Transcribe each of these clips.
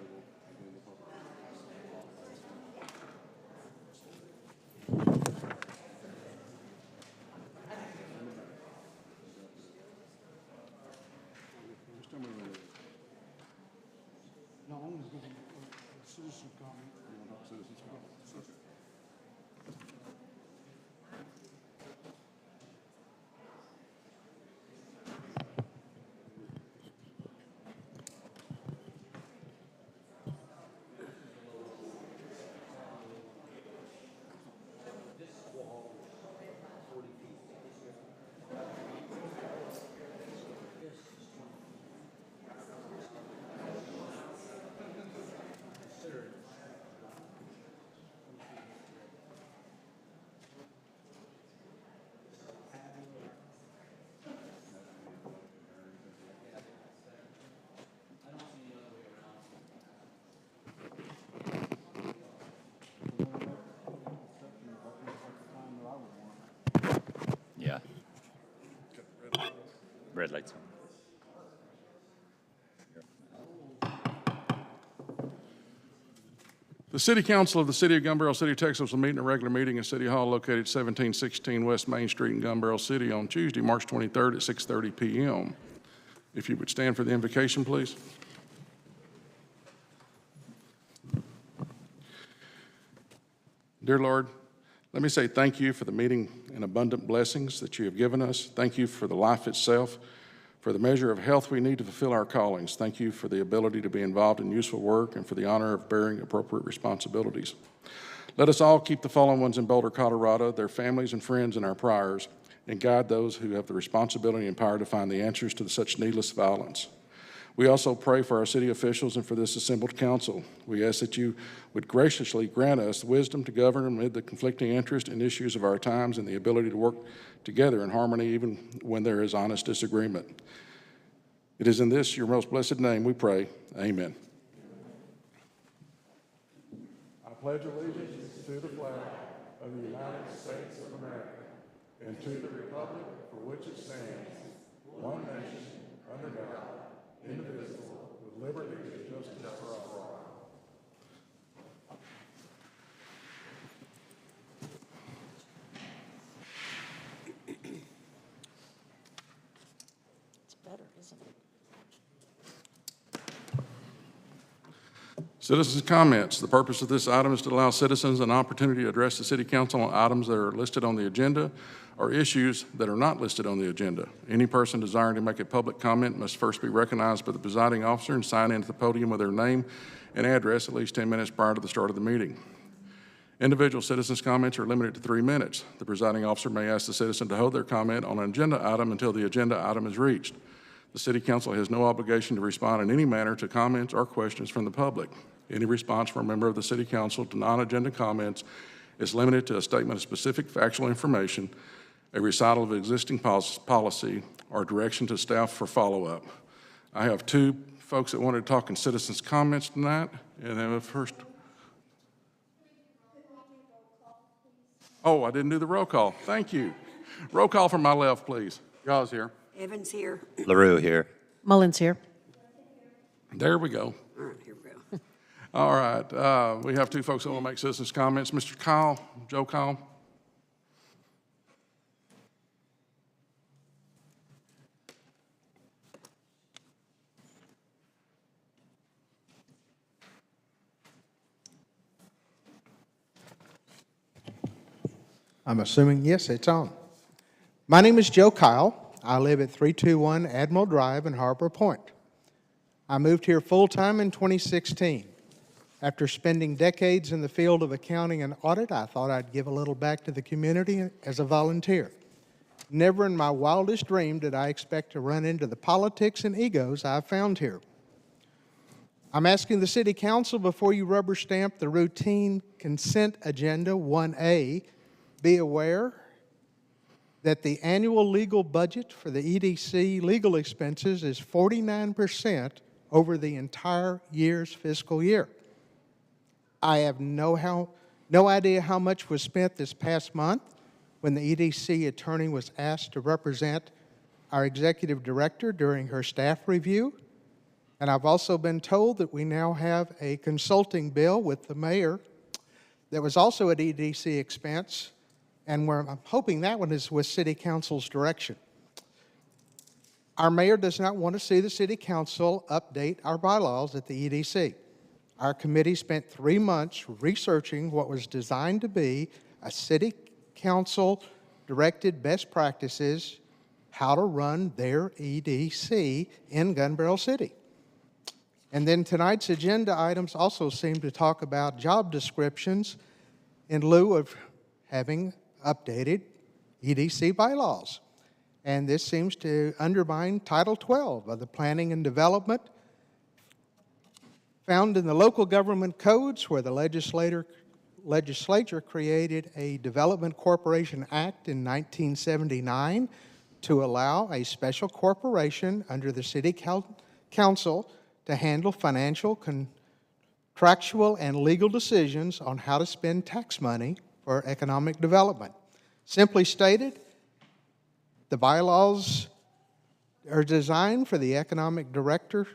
will begin the public. Just tell me when it is. No, I'm going to give a citizen comment. You want to talk citizens comments? Okay. Yeah. Red lights on. The City Council of the City of Gun Barrel City, Texas will meet in a regular meeting in City Hall located 1716 West Main Street in Gun Barrel City on Tuesday, March 23rd at 6:30 p.m. If you would stand for the invocation, please. Dear Lord, let me say thank you for the meeting and abundant blessings that you have given us. Thank you for the life itself, for the measure of health we need to fulfill our callings. Thank you for the ability to be involved in useful work and for the honor of bearing appropriate responsibilities. Let us all keep the fallen ones in Boulder, Colorado, their families and friends in our prayers, and guide those who have the responsibility and power to find the answers to such needless violence. We also pray for our city officials and for this assembled council. We ask that you would graciously grant us wisdom to govern amid the conflicting interests and issues of our times and the ability to work together in harmony even when there is honest disagreement. It is in this, your most blessed name, we pray. Amen. I pledge allegiance to the flag of the United States of America and to the republic for which it stands, one nation, under God, indivisible, with liberty and justice for all. It's better, isn't it? Citizens' comments. The purpose of this item is to allow citizens an opportunity to address the City Council on items that are listed on the agenda or issues that are not listed on the agenda. Any person desiring to make a public comment must first be recognized by the presiding officer and sign in at the podium with their name and address at least 10 minutes prior to the start of the meeting. Individual citizens' comments are limited to 3 minutes. The presiding officer may ask the citizen to hold their comment on an agenda item until the agenda item is reached. The City Council has no obligation to respond in any manner to comments or questions from the public. Any response from a member of the City Council to non-agenda comments is limited to a statement of specific factual information, a recital of existing policy, or direction to staff for follow-up. I have two folks that wanted to talk in citizens' comments tonight, and then the first. Oh, I didn't do the roll call. Thank you. Roll call from my left, please. Y'all's here. Evans here. LaRue here. Mullins here. There we go. All right, here we go. All right, we have two folks that want to make citizens' comments. Mr. Kyle, Joe Kyle. I'm assuming, yes, it's on. My name is Joe Kyle. I live at 321 Admiral Drive in Harbor Point. I moved here full-time in 2016. After spending decades in the field of accounting and audit, I thought I'd give a little back to the community as a volunteer. Never in my wildest dream did I expect to run into the politics and egos I've found here. I'm asking the City Council, before you rubber stamp the routine consent agenda 1A, be aware that the annual legal budget for the EDC legal expenses is 49% over the entire year's fiscal year. I have no idea how much was spent this past month when the EDC attorney was asked to represent our executive director during her staff review. And I've also been told that we now have a consulting bill with the mayor that was also at EDC expense, and I'm hoping that one is with City Council's direction. Our mayor does not want to see the City Council update our bylaws at the EDC. Our committee spent 3 months researching what was designed to be a City Council-directed best practices, how to run their EDC in Gun Barrel City. And then tonight's agenda items also seem to talk about job descriptions in lieu of having updated EDC bylaws. And this seems to undermine Title 12 of the Planning and Development found in the local government codes, where the legislature created a Development Corporation Act in 1979 to allow a special corporation under the City Council to handle financial, contractual, and legal decisions on how to spend tax money for economic development. Simply stated, the bylaws are designed for the economic director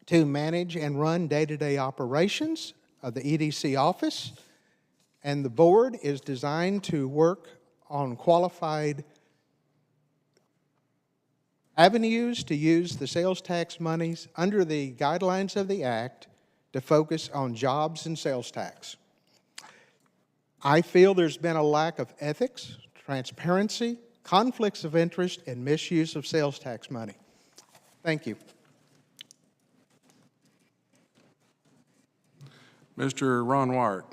to manage and run day-to-day operations of the EDC office, and the board is designed to work on qualified avenues to use the sales tax monies under the guidelines of the Act to focus on jobs and sales tax. I feel there's been a lack of ethics, transparency, conflicts of interest, and misuse of sales tax money. Thank you. Mr. Ron Wyatt.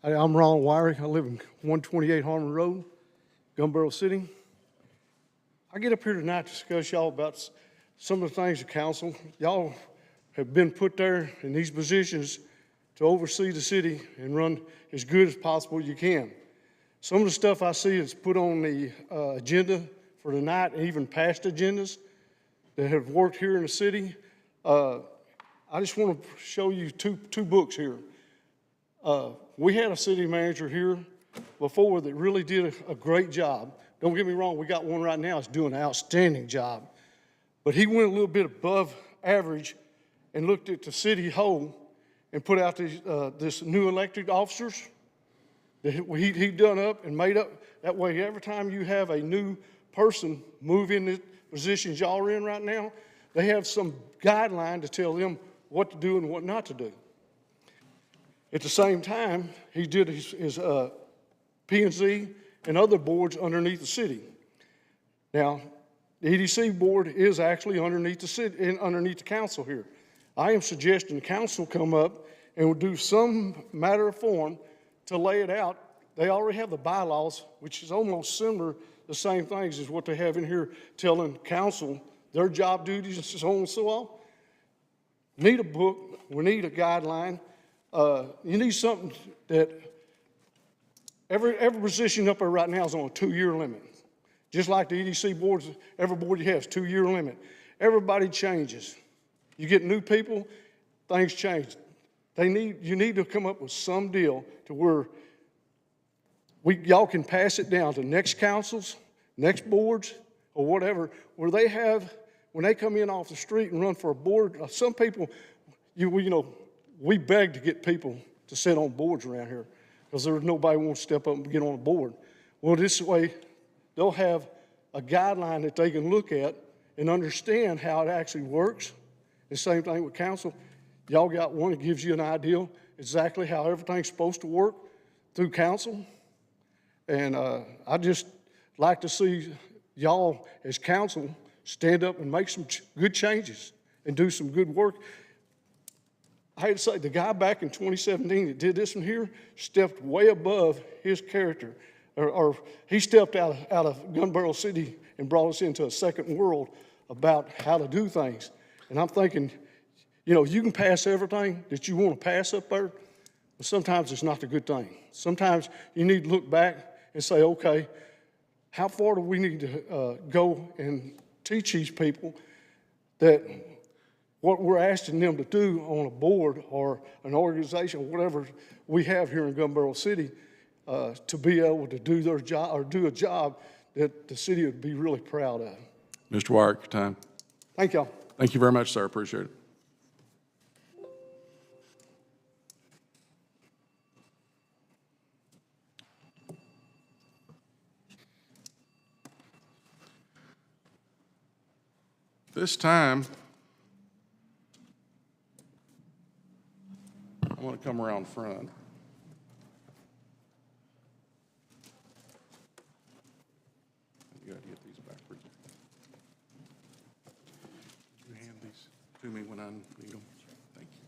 Hi, I'm Ron Wyrick. I live in 128 Harmon Road, Gun Barrel City. I get up here tonight to discuss y'all about some of the things the council, y'all have been put there in these positions to oversee the city and run as good as possible you can. Some of the stuff I see is put on the agenda for tonight, and even past agendas that have worked here in the city. I just want to show you two books here. We had a city manager here before that really did a great job. Don't get me wrong, we got one right now that's doing an outstanding job. But he went a little bit above average and looked at the city whole and put out this new elected officers that he done up and made up. That way, every time you have a new person move in the positions y'all are in right now, they have some guideline to tell them what to do and what not to do. At the same time, he did his P&Z and other boards underneath the city. Now, the EDC board is actually underneath the city and underneath the council here. I am suggesting the council come up and will do some matter of form to lay it out. They already have the bylaws, which is almost similar, the same things as what they have in here telling council their job duties and so on and so on. Need a book, we need a guideline. You need something that every position up there right now is on a 2-year limit. Just like the EDC boards, every board you have is 2-year limit. Everybody changes. You get new people, things change. You need to come up with some deal to where y'all can pass it down to next councils, next boards, or whatever, where they have, when they come in off the street and run for a board, some people, we beg to get people to sit on boards around here because there's nobody who wants to step up and get on a board. Well, this way, they'll have a guideline that they can look at and understand how it actually works. The same thing with council. Y'all got one that gives you an idea exactly how everything's supposed to work through council. And I just like to see y'all as council stand up and make some good changes and do some good work. I hate to say, the guy back in 2017 that did this one here stepped way above his character. Or he stepped out of Gun Barrel City and brought us into a second world about how to do things. And I'm thinking, you can pass everything that you want to pass up there, but sometimes it's not the good thing. Sometimes you need to look back and say, okay, how far do we need to go and teach these people that what we're asking them to do on a board or an organization, whatever we have here in Gun Barrel City, to be able to do their job, or do a job that the city would be really proud of. Mr. Wyrick, your time. Thank y'all. Thank you very much, sir. Appreciate it. This time, I want to come around front. You got to get these backwards. Could you hand these to me when I need them? Thank you.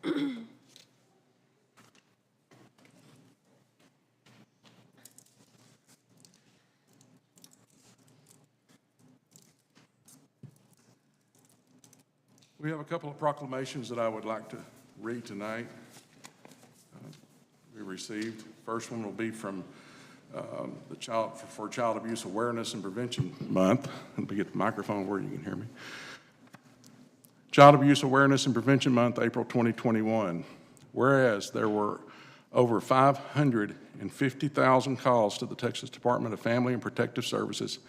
We have a couple of proclamations that I would like to read tonight. We received. First one will be from the Child Abuse Awareness and Prevention Month. Let me get the microphone where you can hear me. Child Abuse Awareness and Prevention Month, April 2021. Whereas there were over 550,000 calls to the Texas Department of Family and Protective Services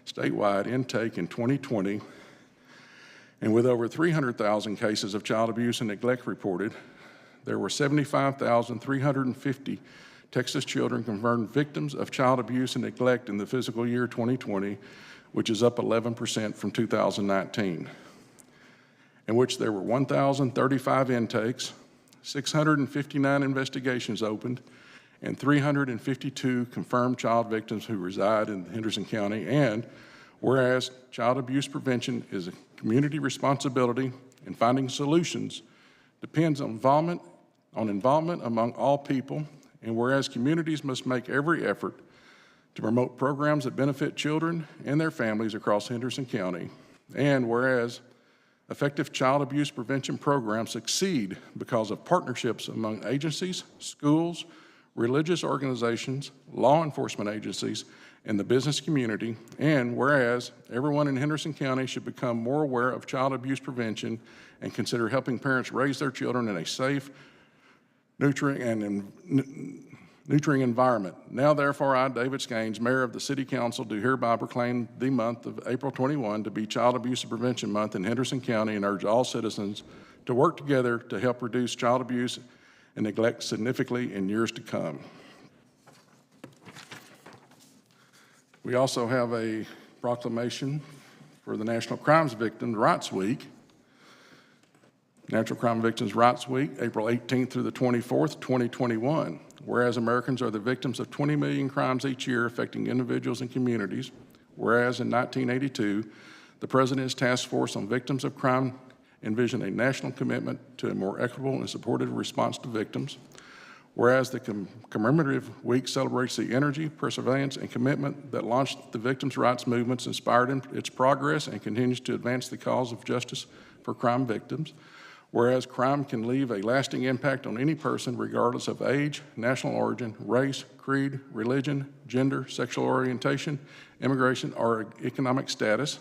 statewide intake in 2020, and with over 300,000 cases of child abuse and neglect reported, there were 75,350 Texas children confirmed victims of child abuse and neglect in the fiscal year 2020, which is up 11% from 2019, in which there were 1,035 intakes, 659 investigations opened, and 352 confirmed child victims who reside in Henderson County. And whereas child abuse prevention is a community responsibility, and finding solutions depends on involvement among all people, and whereas communities must make every effort to promote programs that benefit children and their families across Henderson County, and whereas effective child abuse prevention programs succeed because of partnerships among agencies, schools, religious organizations, law enforcement agencies, and the business community, and whereas everyone in Henderson County should become more aware of child abuse prevention and consider helping parents raise their children in a safe, nurturing environment. Now, therefore, I, David Skanes, Mayor of the City Council, do hereby proclaim the month of April 21 to be Child Abuse Prevention Month in Henderson County, and urge all citizens to work together to help reduce child abuse and neglect significantly in years to come. We also have a proclamation for the National Crimes Victims' Rights Week. National Crime Victims' Rights Week, April 18th through the 24th, 2021. Whereas Americans are the victims of 20 million crimes each year affecting individuals and communities. Whereas in 1982, the President's Task Force on Victims of Crime envisioned a national commitment to a more equitable and supportive response to victims. Whereas the commemorative week celebrates the energy, perseverance, and commitment that launched the victims' rights movements, inspired its progress, and continues to advance the cause of justice for crime victims. Whereas crime can leave a lasting impact on any person regardless of age, national origin, race, creed, religion, gender, sexual orientation, immigration, or economic status.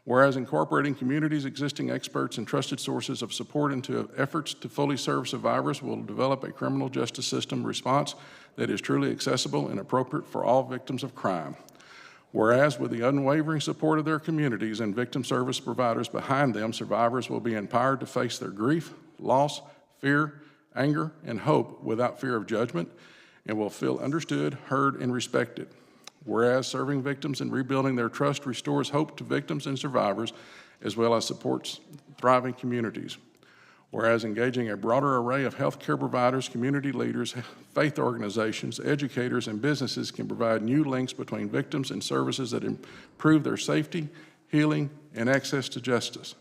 Whereas incorporating communities, existing experts, and trusted sources of support into efforts to fully serve survivors will develop a criminal justice system response that is truly accessible and appropriate for all victims of crime. Whereas with the unwavering support of their communities and victim service providers behind them, survivors will be empowered to face their grief, loss, fear, anger, and hope without fear of judgment, and will feel understood, heard, and respected. Whereas serving victims and rebuilding their trust restores hope to victims and survivors, as well as supports thriving communities. Whereas engaging a broader array of healthcare providers, community leaders, faith organizations, educators, and businesses can provide new links between victims and services that improve their safety, healing, and access to justice.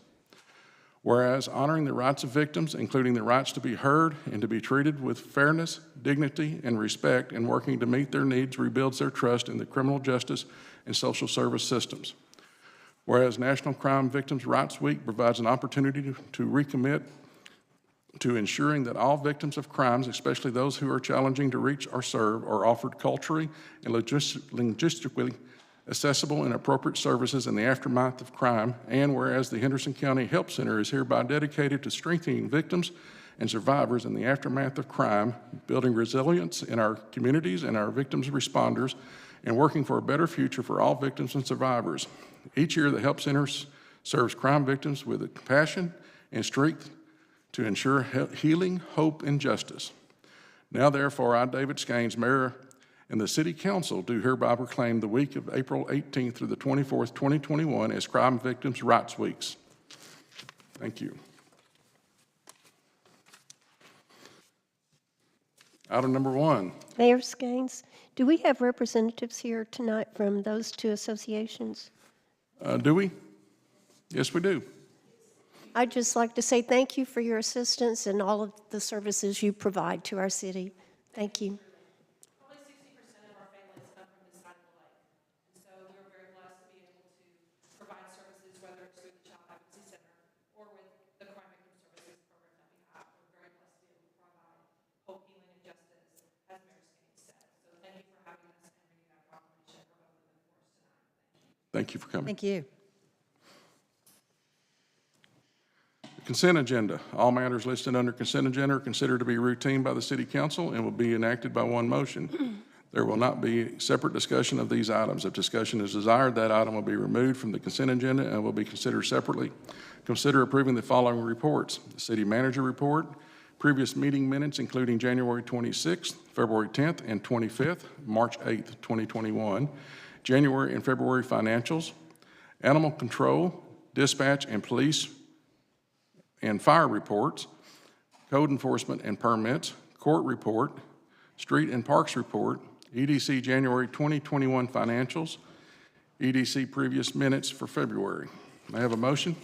Whereas honoring the rights of victims, including the rights to be heard and to be treated with fairness, dignity, and respect, and working to meet their needs rebuilds their trust in the criminal justice and social service systems. Whereas National Crime Victims' Rights Week provides an opportunity to recommit to ensuring that all victims of crimes, especially those who are challenging to reach or serve, are offered culturally and logistically accessible and appropriate services in the aftermath of crime. And whereas the Henderson County Help Center is hereby dedicated to strengthening victims and survivors in the aftermath of crime, building resilience in our communities and our victims responders, and working for a better future for all victims and survivors. Each year, the Help Center serves crime victims with compassion and strength to ensure healing, hope, and justice. Now, therefore, I, David Skanes, Mayor, and the City Council do hereby proclaim the week of April 18th through the 24th, 2021 as Crime Victims' Rights Weeks. Thank you. Item number 1. Mayor Skanes, do we have representatives here tonight from those two associations? Do we? Yes, we do. I'd just like to say thank you for your assistance and all of the services you provide to our city. Thank you. Probably 60% of our families come from this side of the lake. And so we're very blessed to be able to provide services, whether it's through the Child Advocacy Center or with the Crime Victim Services program that we have. We're very blessed to be able to provide hope, healing, and justice, as Mayor Skinny said. So thank you for having us and reading that proclamation for both of them for us tonight. Thank you for coming. Thank you. Consent agenda. All matters listed under consent agenda are considered to be routine by the city council and will be enacted by one motion. There will not be separate discussion of these items. If discussion is desired, that item will be removed from the consent agenda and will be considered separately. Consider approving the following reports: the city manager report, previous meeting minutes, including January 26th, February 10th, and 25th, March 8th, 2021, January and February financials, animal control, dispatch and police and fire reports, code enforcement and permits, court report, street and parks report, EDC January 2021 financials, EDC previous minutes for February. May I have a motion?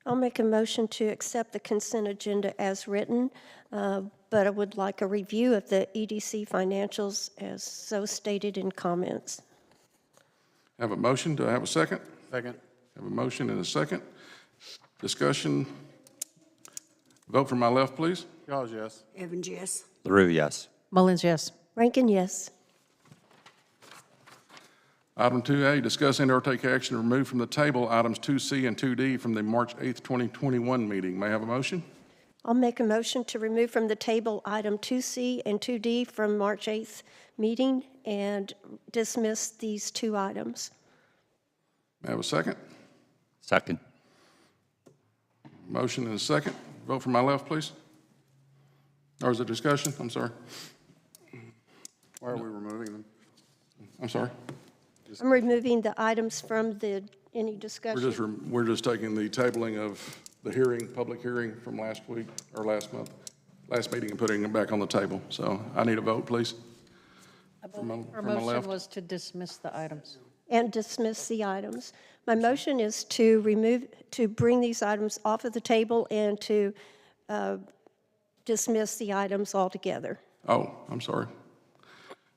I'll make a motion to accept the consent agenda as written, but I would like a review of the EDC financials as so stated in comments. Have a motion. Do I have a second? Second. Have a motion and a second. Discussion. Vote from my left, please. Yaws, yes. Evans, yes. LaRue, yes. Mullins, yes. Rankin, yes. Item 2A, discuss and/or take action to remove from the table items 2C and 2D from the March 8th, 2021 meeting. May I have a motion? I'll make a motion to remove from the table item 2C and 2D from March 8th meeting and dismiss these two items. May I have a second? Second. Motion and a second. Vote from my left, please. Or is it discussion? I'm sorry. Why are we removing them? I'm sorry. I'm removing the items from any discussion. We're just taking the tabling of the hearing, public hearing from last week or last meeting and putting it back on the table. So I need a vote, please. From my Our left. motion was to dismiss the items. And dismiss the items. My motion is to bring these items off of the table and to dismiss the items altogether. Oh, I'm sorry.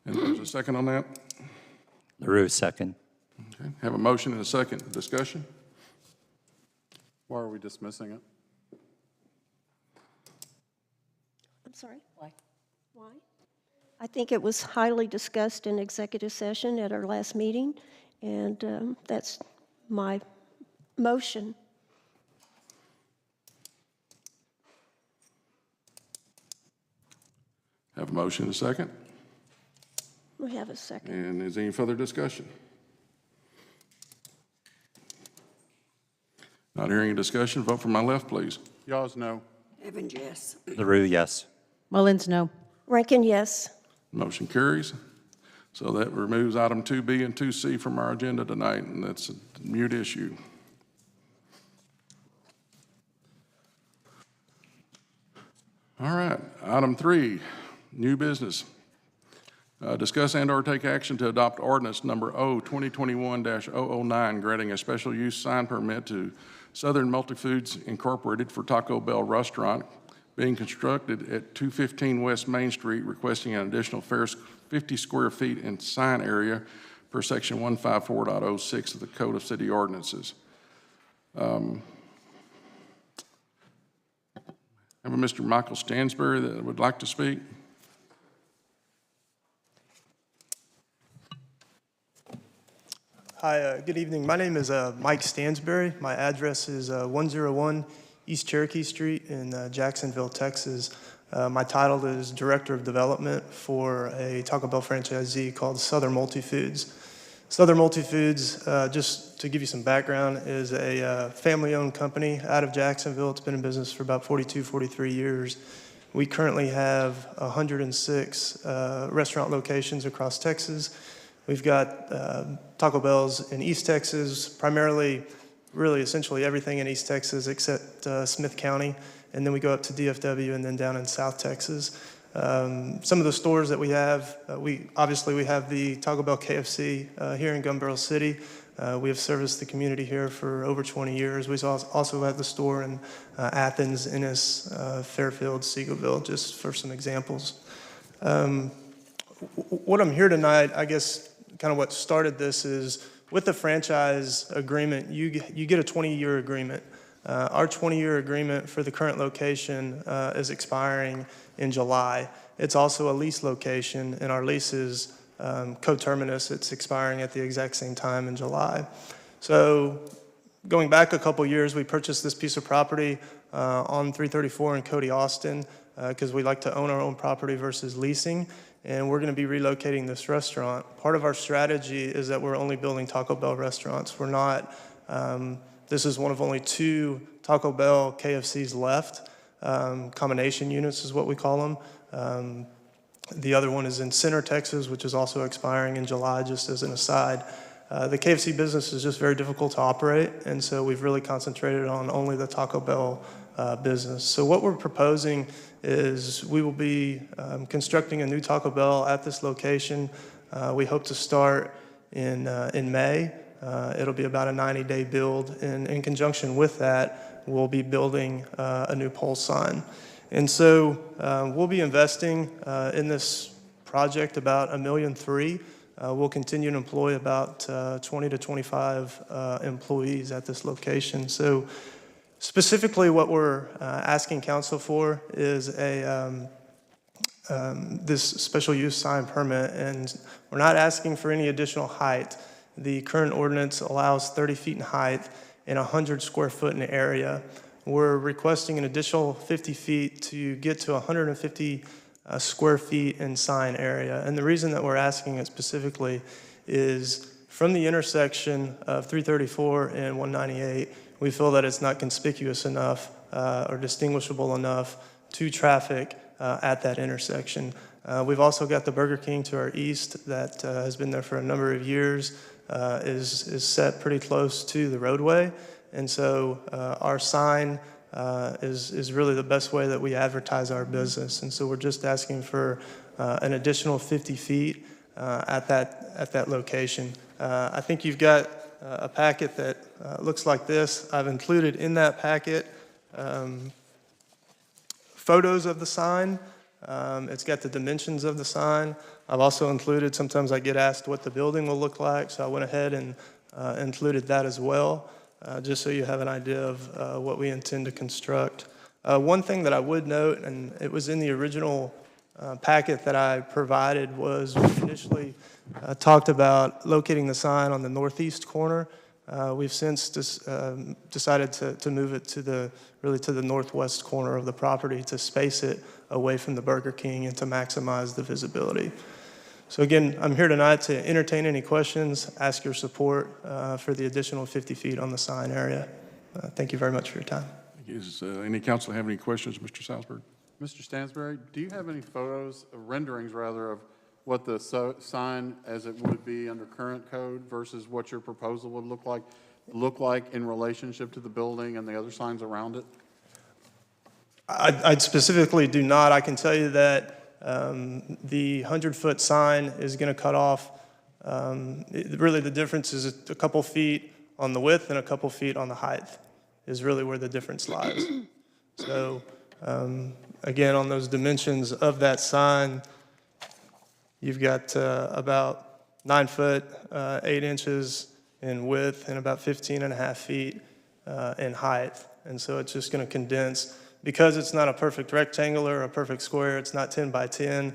And there's a second on that? LaRue, second. Okay. Have a motion and a second. Discussion? Why are we dismissing it? I'm sorry? Why? Why? I think it was highly discussed in executive session at our last meeting, and that's my motion. Have a motion and a second? We have a second. And is there any further discussion? Not hearing a discussion, vote from my left, please. Yaws, no. Evans, yes. LaRue, yes. Mullins, no. Rankin, yes. Motion carries. So that removes item 2B and 2C from our agenda tonight, and that's a mute issue. All right, item 3, new business. Discuss and/or take action to adopt ordinance number O-2021-009, granting a special use sign permit to Southern Multifoods Incorporated for Taco Bell Restaurant being constructed at 215 West Main Street, requesting an additional 50 square feet in sign area per section 154.06 of the Code of City Ordinances. I have a Mr. Michael Stansberry that would like to speak. Hi, good evening. My name is Mike Stansberry. My address is 101 East Cherokee Street in Jacksonville, Texas. My title is Director of Development for a Taco Bell franchisee called Southern Multifoods. Southern Multifoods, just to give you some background, is a family-owned company out of Jacksonville. It's been in business for about 43 years. We currently have 106 restaurant locations across Texas. We've got Taco Bells in East Texas, primarily, really essentially everything in East Texas except Smith County. And then we go up to DFW and then down in South Texas. Some of the stores that we have, we have the Taco Bell KFC here in Gun Barrel City. We have serviced the community here for over 20 years. We also have the store in Athens, Ennis, Fairfield, Seagoville, just for some examples. What I'm here tonight, I guess, kind of what started this is with the franchise agreement, you get a 20-year agreement. Our 20-year agreement for the current location is expiring in July. It's also a lease location, and our lease is coterminous. It's expiring at the exact same time in July. So going back a couple years, we purchased this piece of property on 334 in Cody, Austin, because we like to own our own property versus leasing, and we're going to be relocating this restaurant. Part of our strategy is that we're only building Taco Bell restaurants. We're not, this is one of only 2 Taco Bell KFCs left. Combination units is what we call them. The other one is in Center, Texas, which is also expiring in July, just as an aside. The KFC business is just very difficult to operate, and so we've really concentrated on only the Taco Bell business. So what we're proposing is we will be constructing a new Taco Bell at this location. We hope to start in May. It'll be about a 90-day build, and in conjunction with that, we'll be building a new pole sign. And so we'll be investing in this project about $1.3 million. We'll continue to employ about 20 to 25 employees at this location. So specifically what we're asking council for is this special use sign permit, and we're not asking for any additional height. The current ordinance allows 30 feet in height and 100 square foot in area. We're requesting an additional 50 feet to get to 150 square feet in sign area. And the reason that we're asking it specifically is from the intersection of 334 and 198, we feel that it's not conspicuous enough or distinguishable enough to traffic at that intersection. We've also got the Burger King to our east that has been there for a number of years, is set pretty close to the roadway. And so our sign is really the best way that we advertise our business. And so we're just asking for an additional 50 feet at that location. I think you've got a packet that looks like this. I've included in that packet photos of the sign. It's got the dimensions of the sign. I've also included, sometimes I get asked what the building will look like, so I went ahead and included that as well. Just so you have an idea of what we intend to construct. One thing that I would note, and it was in the original packet that I provided, was we initially talked about locating the sign on the northeast corner. We've since decided to move it to the northwest corner of the property to space it away from the Burger King and to maximize the visibility. So again, I'm here tonight to entertain any questions, ask your support for the additional 50 feet on the sign area. Thank you very much for your time. Does any council have any questions, Mr. Salzberg? Mr. Stansberry, do you have any photos, renderings rather, of what the sign as it would be under current code versus what your proposal would look like in relationship to the building and the other signs around it? I specifically do not. I can tell you that the 100-foot sign is going to cut off. Really, the difference is a couple feet on the width and a couple feet on the height is really where the difference lies. So, again, on those dimensions of that sign, you've got about 9 foot, 8 inches in width and about 15.5 feet in height. And so it's just going to condense. Because it's not a perfect rectangle or a perfect square, it's not 10 by 10.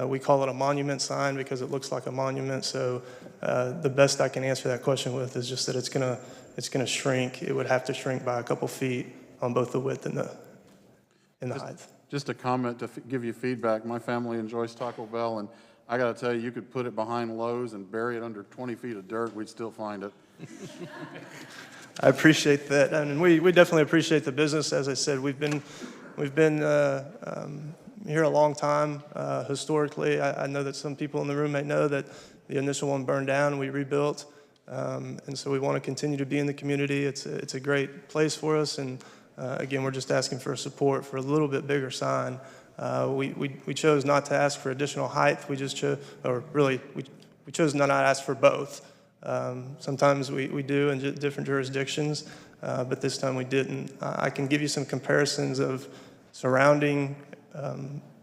We call it a monument sign because it looks like a monument. So the best I can answer that question with is just that it's gonna shrink. It would have to shrink by a couple feet on both the width and the height. Just a comment to give you feedback. My family enjoys Taco Bell, and I got to tell you, you could put it behind Lowe's and bury it under 20 feet of dirt, we'd still find it. I appreciate that, and we definitely appreciate the business. As I said, we've been here a long time. Historically, I know that some people in the room may know that the initial one burned down and we rebuilt, and so we want to continue to be in the community. It's a great place for us, and again, we're just asking for support for a little bit bigger sign. We chose not to ask for additional height. We just chose, or really, we chose not to ask for both. Sometimes we do in different jurisdictions, but this time we didn't. I can give you some comparisons of surrounding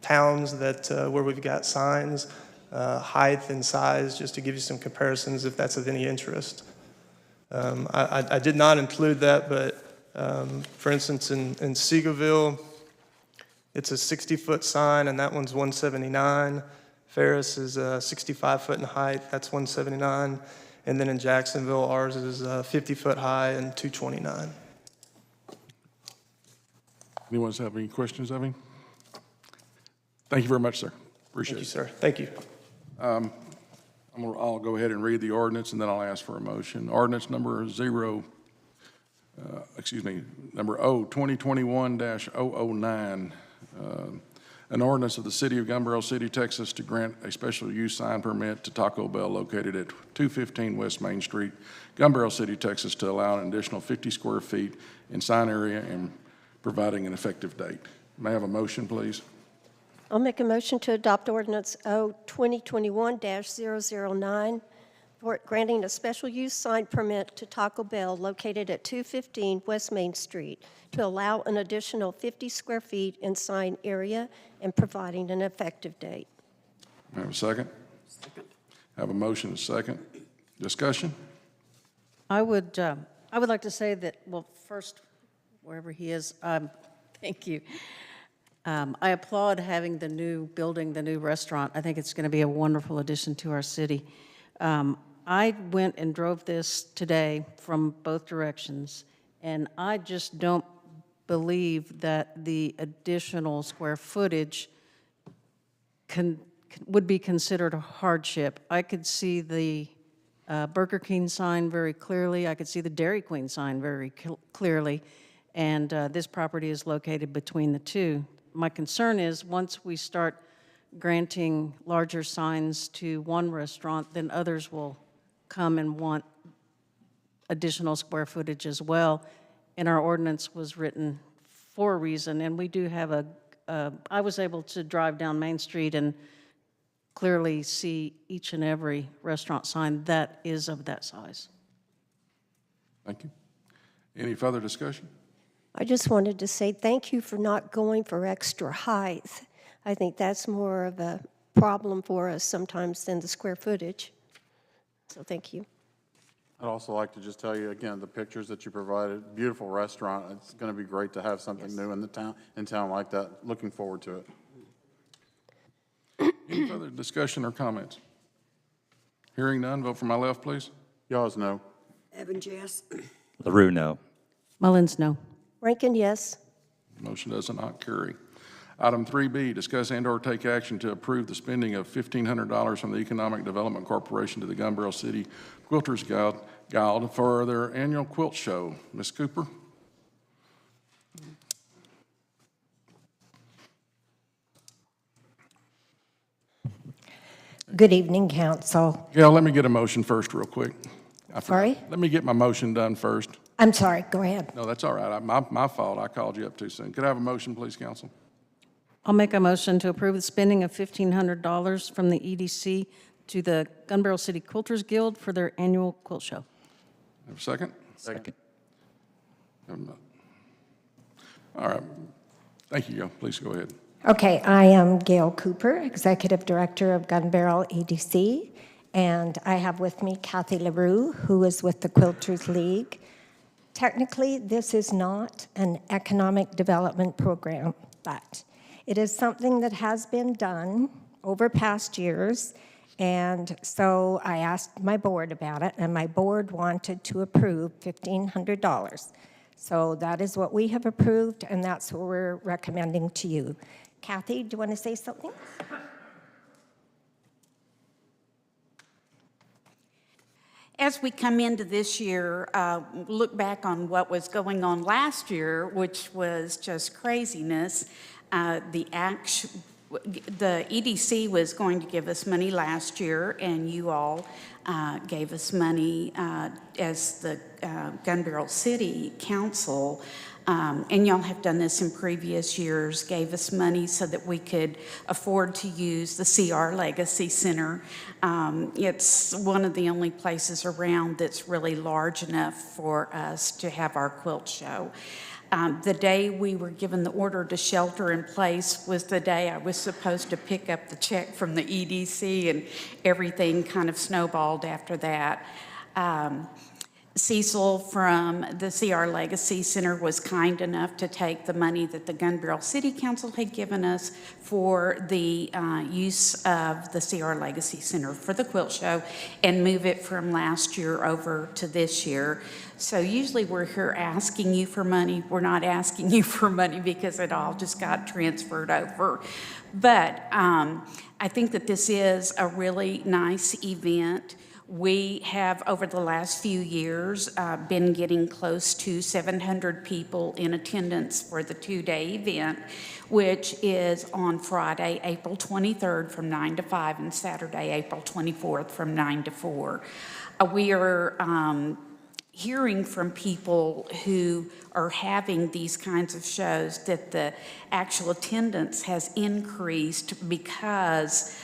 towns that where we've got signs, height and size, just to give you some comparisons if that's of any interest. I did not include that, but for instance, in Seagoville, it's a 60-foot sign, and that one's $179. Ferris is 65 foot in height, that's $179. And then in Jacksonville, ours is 50 foot high and $229. Anyone have any questions of him? Thank you very much, sir. Appreciate Thank you, it. sir. Thank you. I'll go ahead and read the ordinance, and then I'll ask for a motion. Ordinance number number O, 2021-009, an ordinance of the City of Gun Barrel City, Texas, to grant a special use sign permit to Taco Bell located at 215 West Main Street, Gun Barrel City, Texas, to allow an additional 50 square feet in sign area and providing an effective date. May I have a motion, please? I'll make a motion to adopt ordinance O 2021-009 for granting a special use sign permit to Taco Bell located at 215 West Main Street to allow an additional 50 square feet in sign area and providing an effective date. May I have a second? Second. Have a motion, a second. Discussion? I would like to say that, well, first, wherever he is, thank you. I applaud having the new building, the new restaurant. I think it's going to be a wonderful addition to our city. I went and drove this today from both directions, and I just don't believe that the additional square footage would be considered a hardship. I could see the Burger King sign very clearly. I could see the Dairy Queen sign very clearly, and this property is located between the two. My concern is once we start granting larger signs to one restaurant, then others will come and want additional square footage as well. And our ordinance was written for a reason, and we do have I was able to drive down Main Street and clearly see each and every restaurant sign that is of that size. Thank you. Any further discussion? I just wanted to say thank you for not going for extra height. I think that's more of a problem for us sometimes than the square footage. So thank you. I'd also like to just tell you, again, the pictures that you provided, beautiful restaurant. It's going to be great to have something new in town like that. Looking forward to it. Any further discussion or comments? Hearing none, vote for my left, please. Y'all's know. Evans, yes. LaRue, no. Mullins, no. Rankin, yes. Motion does not carry. Item 3B, discuss and/or take action to approve the spending of $1,500 from the Economic Development Corporation to the Gun Barrel City Quilters Guild for their annual quilt show. Ms. Cooper? Good evening, council. Gail, let me get a motion first real quick. I forgot. Sorry? Let me get my motion done first. I'm sorry, go ahead. No, that's all right. My fault. I called you up too soon. Could I have a motion, please, council? I'll make a motion to approve the spending of $1,500 from the EDC to the Gun Barrel City Quilters Guild for their annual quilt show. Have a second? Second. All right. Thank you, Gail. Please go ahead. Okay, I am Gail Cooper, Executive Director of Gun Barrel EDC, and I have with me Kathy LaRue, who is with the Quilters League. Technically, this is not an economic development program, but it is something that has been done over past years, and so I asked my board about it, and my board wanted to approve $1,500. So that is what we have approved, and that's what we're recommending to you. Kathy, do you want to say something? As we come into this year, look back on what was going on last year, which was just craziness. The EDC was going to give us money last year, and you all gave us money as the Gun Barrel City Council, and y'all have done this in previous years, gave us money so that we could afford to use the CR Legacy Center. It's one of the only places around that's really large enough for us to have our quilt show. The day we were given the order to shelter in place was the day I was supposed to pick up the check from the EDC, and everything kind of snowballed after that. Cecil from the CR Legacy Center was kind enough to take the money that the Gun Barrel City Council had given us for the use of the CR Legacy Center for the quilt show and move it from last year over to this year. So usually we're here asking you for money. We're not asking you for money because it all just got transferred over. But I think that this is a really nice event. We have, over the last few years, been getting close to 700 people in attendance for the two-day event, which is on Friday, April 23rd from 9 to 5, and Saturday, April 24th from 9 to 4. We are hearing from people who are having these kinds of shows that the actual attendance has increased because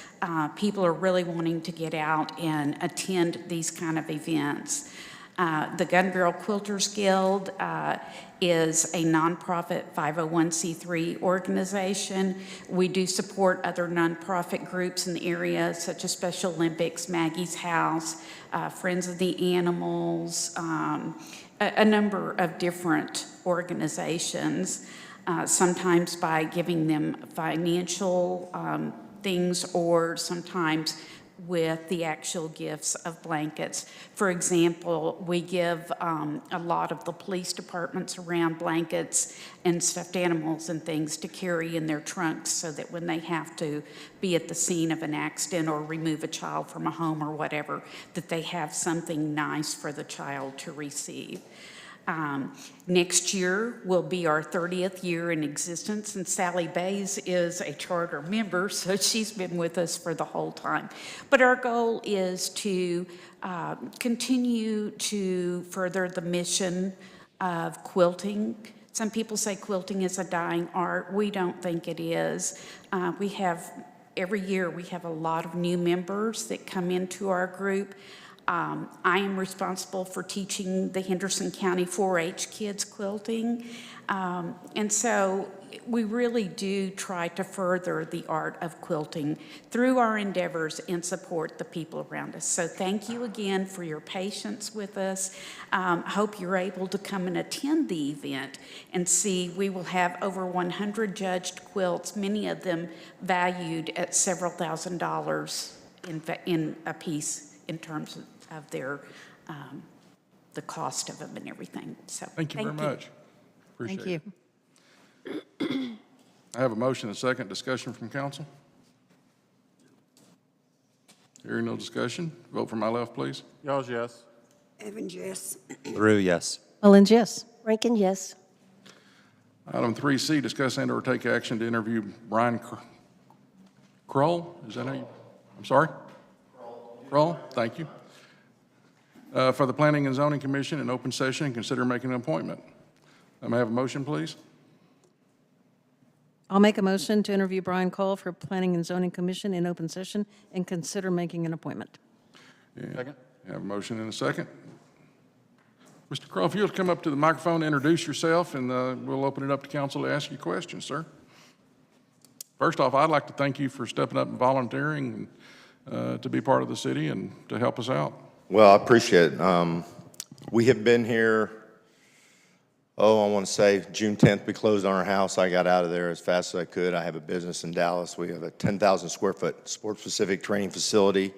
people are really wanting to get out and attend these kind of events. The Gun Barrel Quilters Guild is a nonprofit 501c3 organization. We do support other nonprofit groups in the area, such as Special Olympics, Maggie's House, Friends of the Animals, a number of different organizations, sometimes by giving them financial things, or sometimes with the actual gifts of blankets. For example, we give a lot of the police departments around blankets and stuffed animals and things to carry in their trunks so that when they have to be at the scene of an accident or remove a child from a home or whatever, that they have something nice for the child to receive. Next year will be our 30th year in existence, and Sally Bays is a charter member, so she's been with us for the whole time. But our goal is to continue to further the mission of quilting. Some people say quilting is a dying art. We don't think it is. Every year we have a lot of new members that come into our group. I am responsible for teaching the Henderson County 4-H kids quilting. And so we really do try to further the art of quilting through our endeavors and support the people around us. So thank you again for your patience with us. Hope you're able to come and attend the event and see. We will have over 100 judged quilts, many of them valued at several $1,000s in a piece in terms of their the cost of them and everything. So Thank you very much. Appreciate Thank you. it. I have a motion and a second. Discussion from council. Hearing no discussion, vote for my left, please. Yawns, yes. Evans, yes. LaRue, yes. Mullins, yes. Rankin, yes. Item 3C, discuss and or take action to interview Brian Kroll. Is that how you, I'm sorry? Kroll, thank you. For the Planning and Zoning Commission in open session and consider making an appointment. May I have a motion, please? I'll make a motion to interview Brian Cole for Planning and Zoning Commission in open session and consider making an appointment. Second. I have a motion and a second. Mr. Kroll, if you'll come up to the microphone, introduce yourself, and we'll open it up to council to ask you questions, sir. First off, I'd like to thank you for stepping up and volunteering to be part of the city and to help us out. Well, I appreciate it. We have been here, I want to say June 10th, we closed on our house. I got out of there as fast as I could. I have a business in Dallas. We have a 10,000 square foot sports-specific training facility.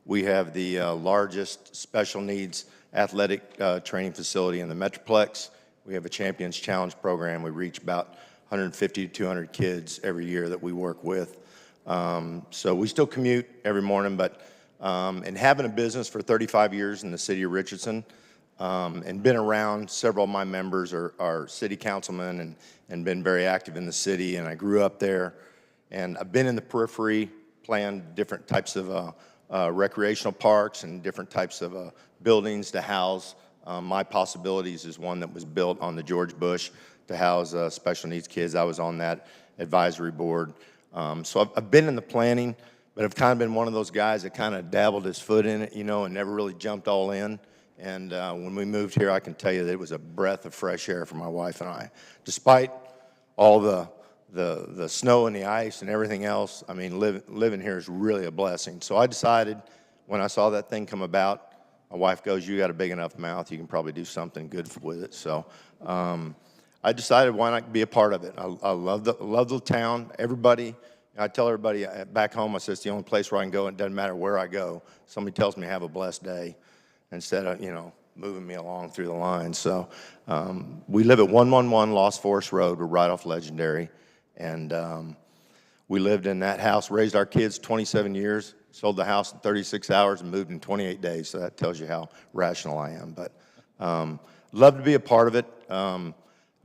We have the largest special needs athletic training facility in the Metroplex. We have a Champions Challenge program. We reach about 150 to 200 kids every year that we work with. So we still commute every morning, but and having a business for 35 years in the city of Richardson, and been around, several of my members are city councilmen and been very active in the city, and I grew up there, and I've been in the periphery, playing different types of recreational parks and different types of buildings to house. My Possibilities is one that was built on the George Bush to house special needs kids. I was on that advisory board. So I've been in the planning, but I've kind of been one of those guys that kind of dabbled his foot in it, and never really jumped all in. And when we moved here, I can tell you that it was a breath of fresh air for my wife and I. Despite all the snow and the ice and everything else, I mean, living here is really a blessing. So I decided when I saw that thing come about, my wife goes, "You got a big enough mouth, you can probably do something good with it." So I decided why not be a part of it. I love the town. Everybody, I tell everybody back home, I say it's the only place where I can go. It doesn't matter where I go. Somebody tells me have a blessed day instead of, moving me along through the line. So we live at 111 Lost Forest Road. We're right off Legendary. And we lived in that house, raised our kids 27 years, sold the house in 36 hours and moved in 28 days. So that tells you how rational I am. But love to be a part of it.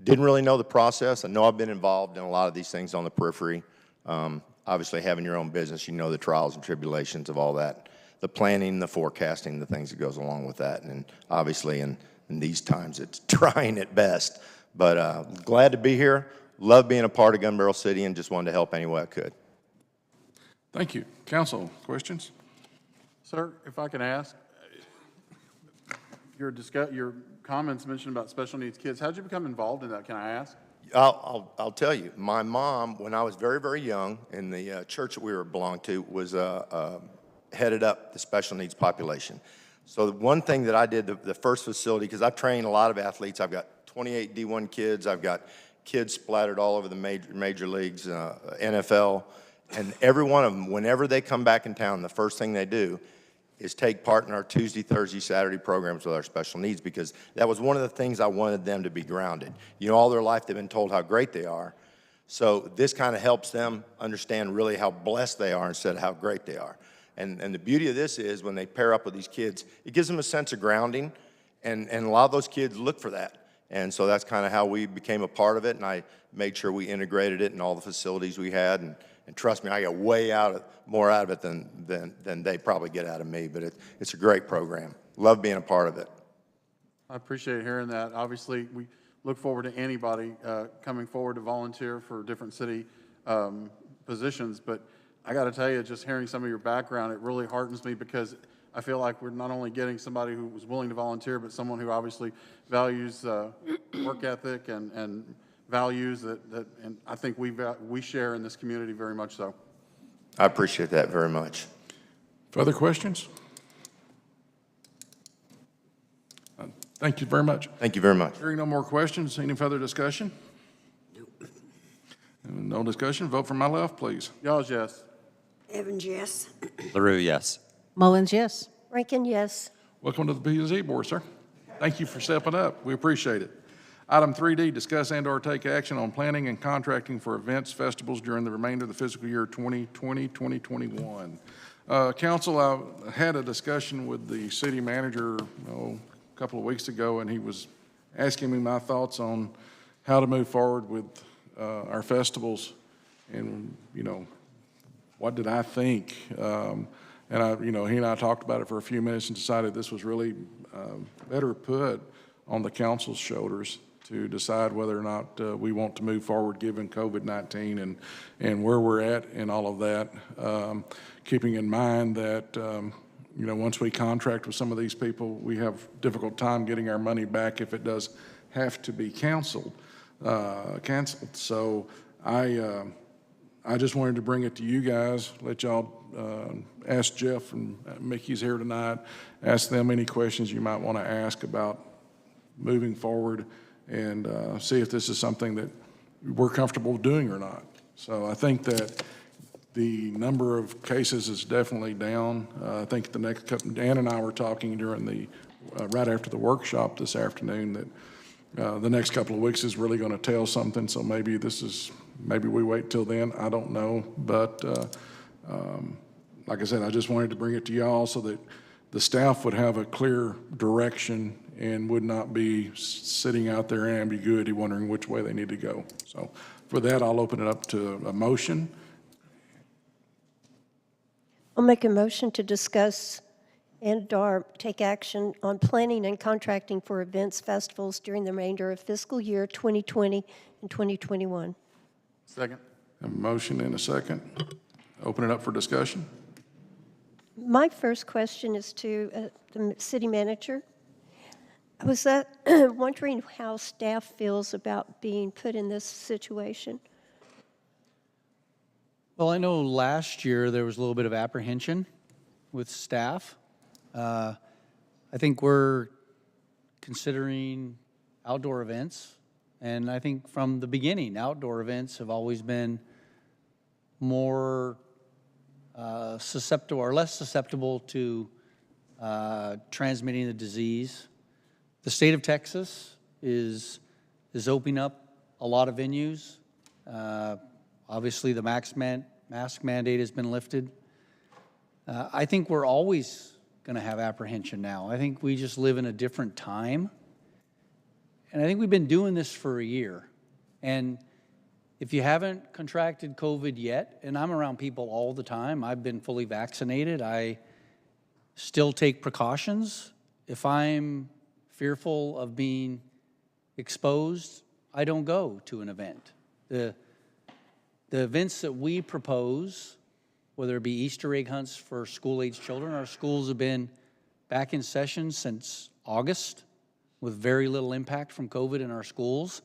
Didn't really know the process. I know I've been involved in a lot of these things on the periphery. Obviously, having your own business, you know the trials and tribulations of all that. The planning, the forecasting, the things that goes along with that. And obviously, in these times, it's trying at best. But glad to be here. Love being a part of Gun Barrel City and just wanted to help any way I could. Thank you. Council, questions? Sir, if I can ask, your comments mentioned about special needs kids. How did you become involved in that? Can I ask? I'll tell you. My mom, when I was very, very young, in the church that we belonged to, was headed up the special needs population. So the one thing that I did, the first facility, because I've trained a lot of athletes. I've got 28 D1 kids. I've got kids splattered all over the major leagues, NFL, and every one of them, whenever they come back in town, the first thing they do is take part in our Tuesday, Thursday, Saturday programs with our special needs, because that was one of the things I wanted them to be grounded. All their life they've been told how great they are. So this kind of helps them understand really how blessed they are instead of how great they are. And the beauty of this is when they pair up with these kids, it gives them a sense of grounding, and a lot of those kids look for that. And so that's kind of how we became a part of it, and I made sure we integrated it in all the facilities we had. And trust me, I got way more out of it than they probably get out of me. But it's a great program. Love being a part of it. I appreciate hearing that. Obviously, we look forward to anybody coming forward to volunteer for different city positions. But I got to tell you, just hearing some of your background, it really heartens me, because I feel like we're not only getting somebody who was willing to volunteer, but someone who obviously values work ethic and values that and I think we share in this community very much so. I appreciate that very much. Further questions? Thank you very much. Thank you very much. Hearing no more questions, any further discussion? No discussion. Vote from my left, please. Y'all's yes. Evans, yes. LaRue, yes. Mullins, yes. Rankin, yes. Welcome to the P&Z Board, sir. Thank you for stepping up. We appreciate it. Item 3D, discuss and/or take action on planning and contracting for events, festivals during the remainder of the fiscal year 2020-2021. Council, I had a discussion with the city manager a couple of weeks ago, and he was asking me my thoughts on how to move forward with our festivals, and what did I think? And he and I talked about it for a few minutes and decided this was really better put on the council's shoulders to decide whether or not we want to move forward given COVID-19 and where we're at and all of that. Keeping in mind that, once we contract with some of these people, we have difficult time getting our money back if it does have to be canceled. So I just wanted to bring it to you guys, let y'all ask Jeff and Mickey's here tonight, ask them any questions you might want to ask about moving forward, and see if this is something that we're comfortable doing or not. So I think that the number of cases is definitely down. I think the next couple, Dan and I were talking during the, right after the workshop this afternoon, that the next couple of weeks is really going to tell something. So maybe maybe we wait till then. I don't know. But like I said, I just wanted to bring it to y'all so that the staff would have a clear direction and would not be sitting out there in ambiguity wondering which way they need to go. So for that, I'll open it up to a motion. I'll make a motion to discuss and/or take action on planning and contracting for events, festivals during the remainder of fiscal year 2020 and 2021. Second. A motion and a second. Open it up for discussion. My first question is to the city manager. I was wondering how staff feels about being put in this situation. Well, I know last year there was a little bit of apprehension with staff. I think we're considering outdoor events, and I think from the beginning, outdoor events have always been more susceptible or less susceptible to transmitting the disease. The state of Texas is opening up a lot of venues. Obviously, the mask mandate has been lifted. I think we're always going to have apprehension now. I think we just live in a different time. And I think we've been doing this for a year. And if you haven't contracted COVID yet, and I'm around people all the time, I've been fully vaccinated, I still take precautions. If I'm fearful of being exposed, I don't go to an event. The events that we propose, whether it be Easter egg hunts for school-age children, our schools have been back in session since August with very little impact from COVID in our schools.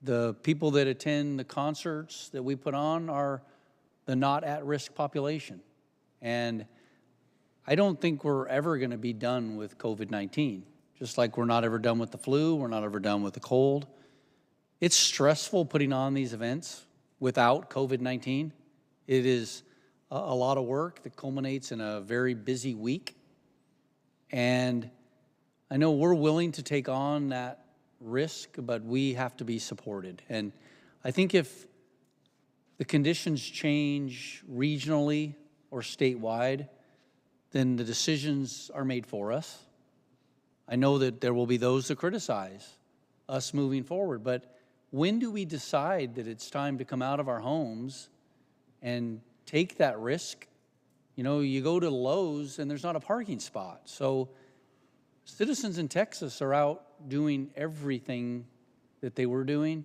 The people that attend the concerts that we put on are the not at-risk population. And I don't think we're ever going to be done with COVID-19, just like we're not ever done with the flu, we're not ever done with the cold. It's stressful putting on these events without COVID-19. It is a lot of work that culminates in a very busy week. And I know we're willing to take on that risk, but we have to be supported. And I think if the conditions change regionally or statewide, then the decisions are made for us. I know that there will be those that criticize us moving forward, but when do we decide that it's time to come out of our homes and take that risk? You know, you go to Lowe's and there's not a parking spot. So citizens in Texas are out doing everything that they were doing,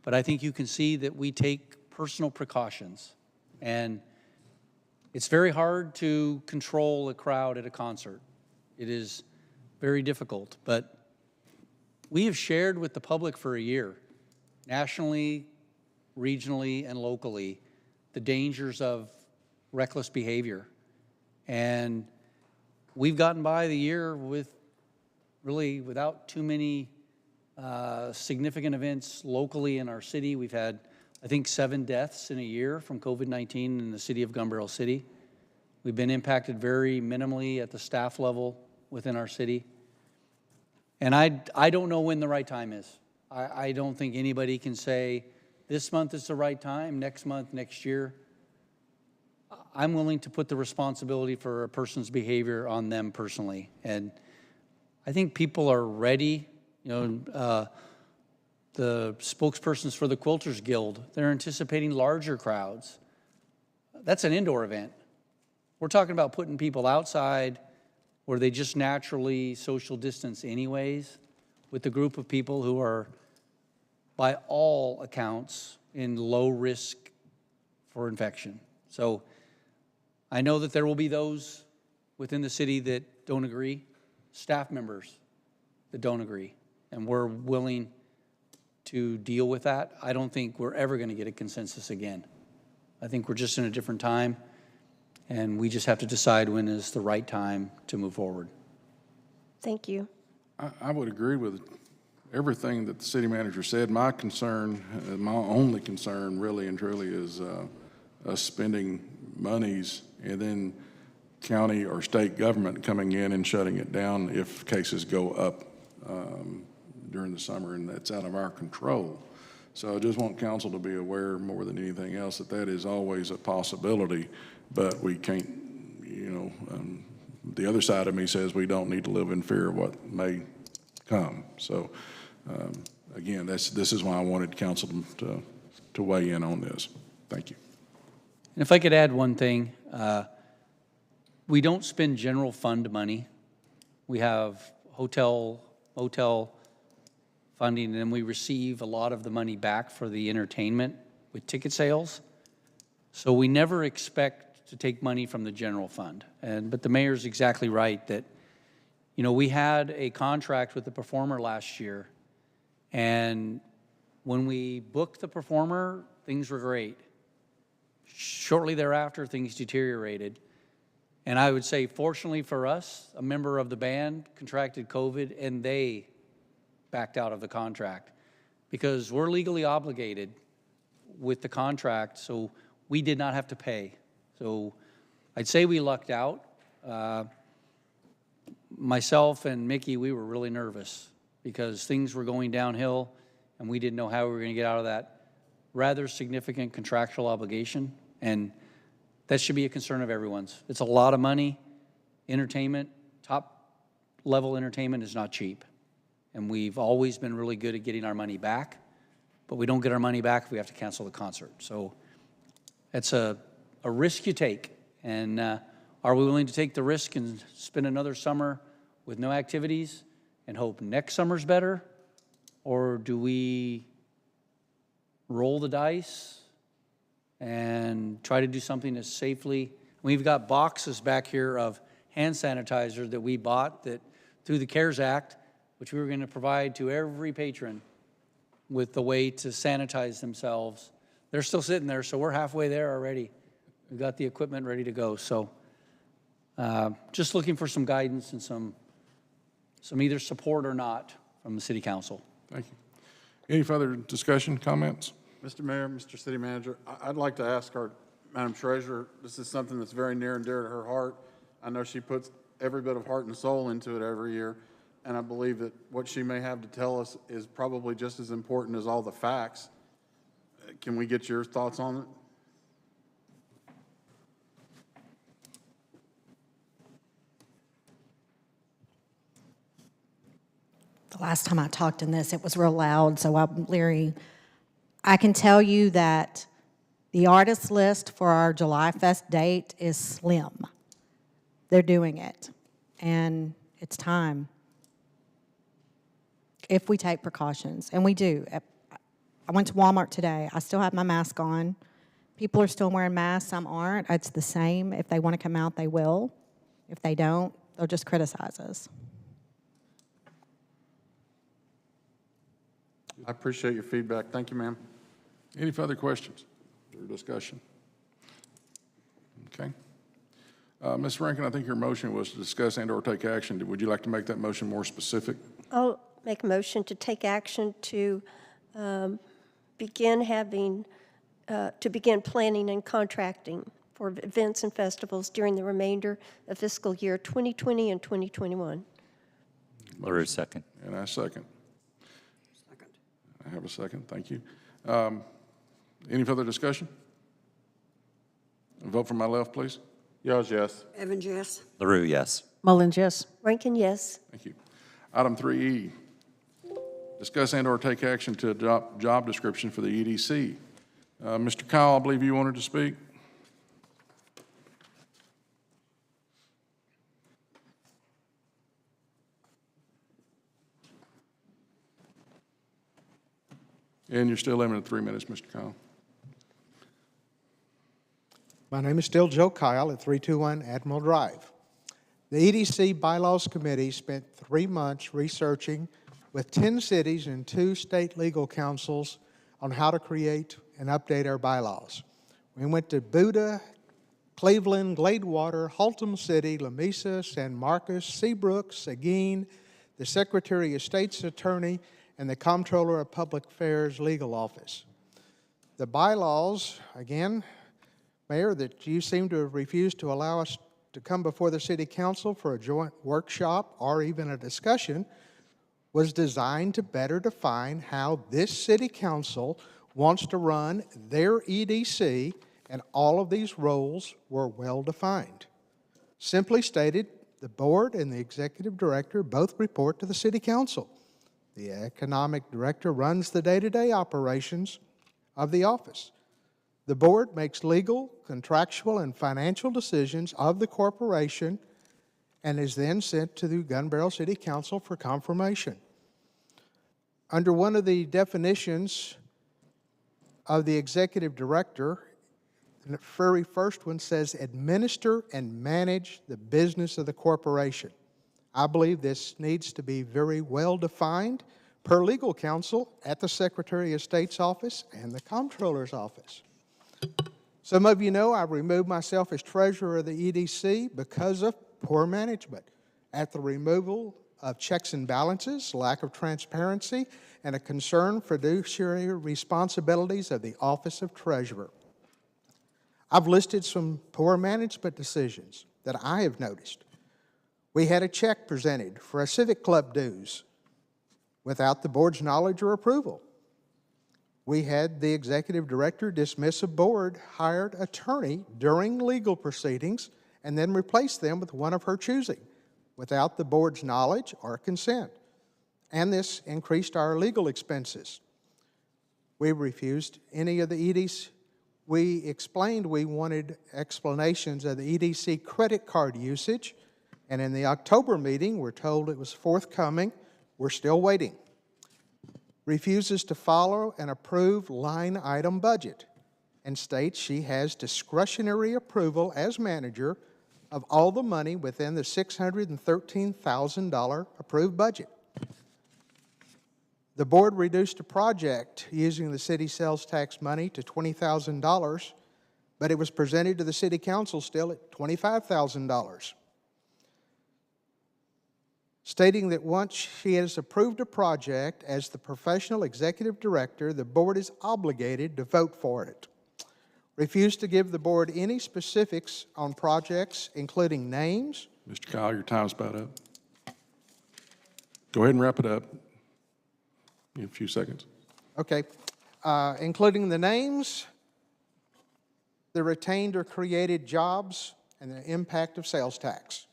but I think you can see that we take personal precautions. And it's very hard to control a crowd at a concert. It is very difficult, but we have shared with the public for a year, nationally, regionally, and locally, the dangers of reckless behavior. And we've gotten by the year with really without too many significant events locally in our city. We've had, I think, 7 deaths in a year from COVID-19 in the city of Gun Barrel City. We've been impacted very minimally at the staff level within our city. And I don't know when the right time is. I don't think anybody can say, this month is the right time, next month, next year. I'm willing to put the responsibility for a person's behavior on them personally. And I think people are ready. You know, the spokespersons for the Quilters Guild, they're anticipating larger crowds. That's an indoor event. We're talking about putting people outside where they just naturally social distance anyways, with a group of people who are, by all accounts, in low risk for infection. So I know that there will be those within the city that don't agree, staff members that don't agree, and we're willing to deal with that. I don't think we're ever going to get a consensus again. I think we're just in a different time, and we just have to decide when is the right time to move forward. Thank you. I would agree with everything that the city manager said. My concern, my only concern really and truly is us spending monies and then county or state government coming in and shutting it down if cases go up during the summer, and that's out of our control. So I just want council to be aware more than anything else that that is always a possibility, but we can't, you know, the other side of me says we don't need to live in fear of what may come. So again, this is why I wanted council to weigh in on this. Thank you. And if I could add one thing, we don't spend general fund money. We have hotel, motel funding, and then we receive a lot of the money back for the entertainment with ticket sales. So we never expect to take money from the general fund. But the mayor's exactly right that, you know, we had a contract with the performer last year, and when we booked the performer, things were great. Shortly thereafter, things deteriorated. And I would say, fortunately for us, a member of the band contracted COVID, and they backed out of the contract because we're legally obligated with the contract, so we did not have to pay. So I'd say we lucked out. Myself and Mickey, we were really nervous because things were going downhill, and we didn't know how we were going to get out of that rather significant contractual obligation. And that should be a concern of everyone's. It's a lot of money. Entertainment, top-level entertainment is not cheap. And we've always been really good at getting our money back, but we don't get our money back if we have to cancel the concert. So it's a risk you take. And are we willing to take the risk and spend another summer with no activities and hope next summer's better? Or do we roll the dice and try to do something as safely? We've got boxes back here of hand sanitizer that we bought that through the CARES Act, which we were going to provide to every patron with the way to sanitize themselves. They're still sitting there, so we're halfway there already. We've got the equipment ready to go. So just looking for some guidance and some either support or not from the city council. Thank you. Any further discussion, comments? Mr. Mayor, Mr. City Manager, I'd like to ask our Madam Treasurer, this is something that's very near and dear to her heart. I know she puts every bit of heart and soul into it every year, and I believe that what she may have to tell us is probably just as important as all the facts. Can we get your thoughts on it? The last time I talked in this, it was real loud, so I'm leery. I can tell you that the artist list for our July Fest date is slim. They're doing it, and it's time. If we take precautions, and we do. I went to Walmart today. I still have my mask on. People are still wearing masks. Some aren't. It's the same. If they want to come out, they will. If they don't, they'll just criticize us. I appreciate your feedback. Thank you, ma'am. Any further questions or discussion? Okay. Ms. Rankin, I think your motion was to discuss and/or take action. Would you like to make that motion more specific? I'll make a motion to take action to begin planning and contracting for events and festivals during the remainder of fiscal year 2020 and 2021. LaRue, second. And I second. I have a second. Thank you. Any further discussion? Vote from my left, please. Yours, yes. Evans, yes. LaRue, yes. Mullins, yes. Rankin, yes. Thank you. Item 3E, discuss and/or take action to adopt job description for the EDC. Mr. Kyle, I believe you wanted to speak. And you're still limited to 3 minutes, Mr. Kyle. My name is still Joe Kyle at 321 Admiral Drive. The EDC Bylaws Committee spent 3 months researching with 10 cities and 2 state legal councils on how to create and update our bylaws. We went to Buda, Cleveland, Gladewater, Haltom City, Lamesa, San Marcos, Seabrook, Seguin, the Secretary of State's Attorney, and the Comptroller of Public Affairs Legal Office. The bylaws, again, Mayor, that you seem to have refused to allow us to come before the City Council for a joint workshop or even a discussion, was designed to better define how this City Council wants to run their EDC, and all of these roles were well defined. Simply stated, the board and the executive director both report to the City Council. The economic director runs the day-to-day operations of the office. The board makes legal, contractual, and financial decisions of the corporation and is then sent to the Gun Barrel City Council for confirmation. Under one of the definitions of the executive director, the very first one says, administer and manage the business of the corporation. I believe this needs to be very well defined per legal counsel at the Secretary of State's office and the Comptroller's office. Some of you know I removed myself as treasurer of the EDC because of poor management. At the removal of checks and balances, lack of transparency, and a concern for fiduciary responsibilities of the Office of Treasurer. I've listed some poor management decisions that I have noticed. We had a check presented for a civic club dues without the board's knowledge or approval. We had the executive director dismiss a board-hired attorney during legal proceedings and then replace them with one of her choosing without the board's knowledge or consent. And this increased our legal expenses. We refused any of the EDC. We explained we wanted explanations of the EDC credit card usage, and in the October meeting, we're told it was forthcoming. We're still waiting. Refuses to follow an approved line item budget and states she has discretionary approval as manager of all the money within the $613,000 approved budget. The board reduced a project using the city sales tax money to $20,000, but it was presented to the city council still at $25,000. Stating that once she has approved a project as the professional executive director, the board is obligated to vote for it. Refused to give the board any specifics on projects, including names. Mr. Kyle, your time's about up. Go ahead and wrap it up. You have a few seconds. Okay. Including the names, the retained or created jobs, and the impact of sales tax,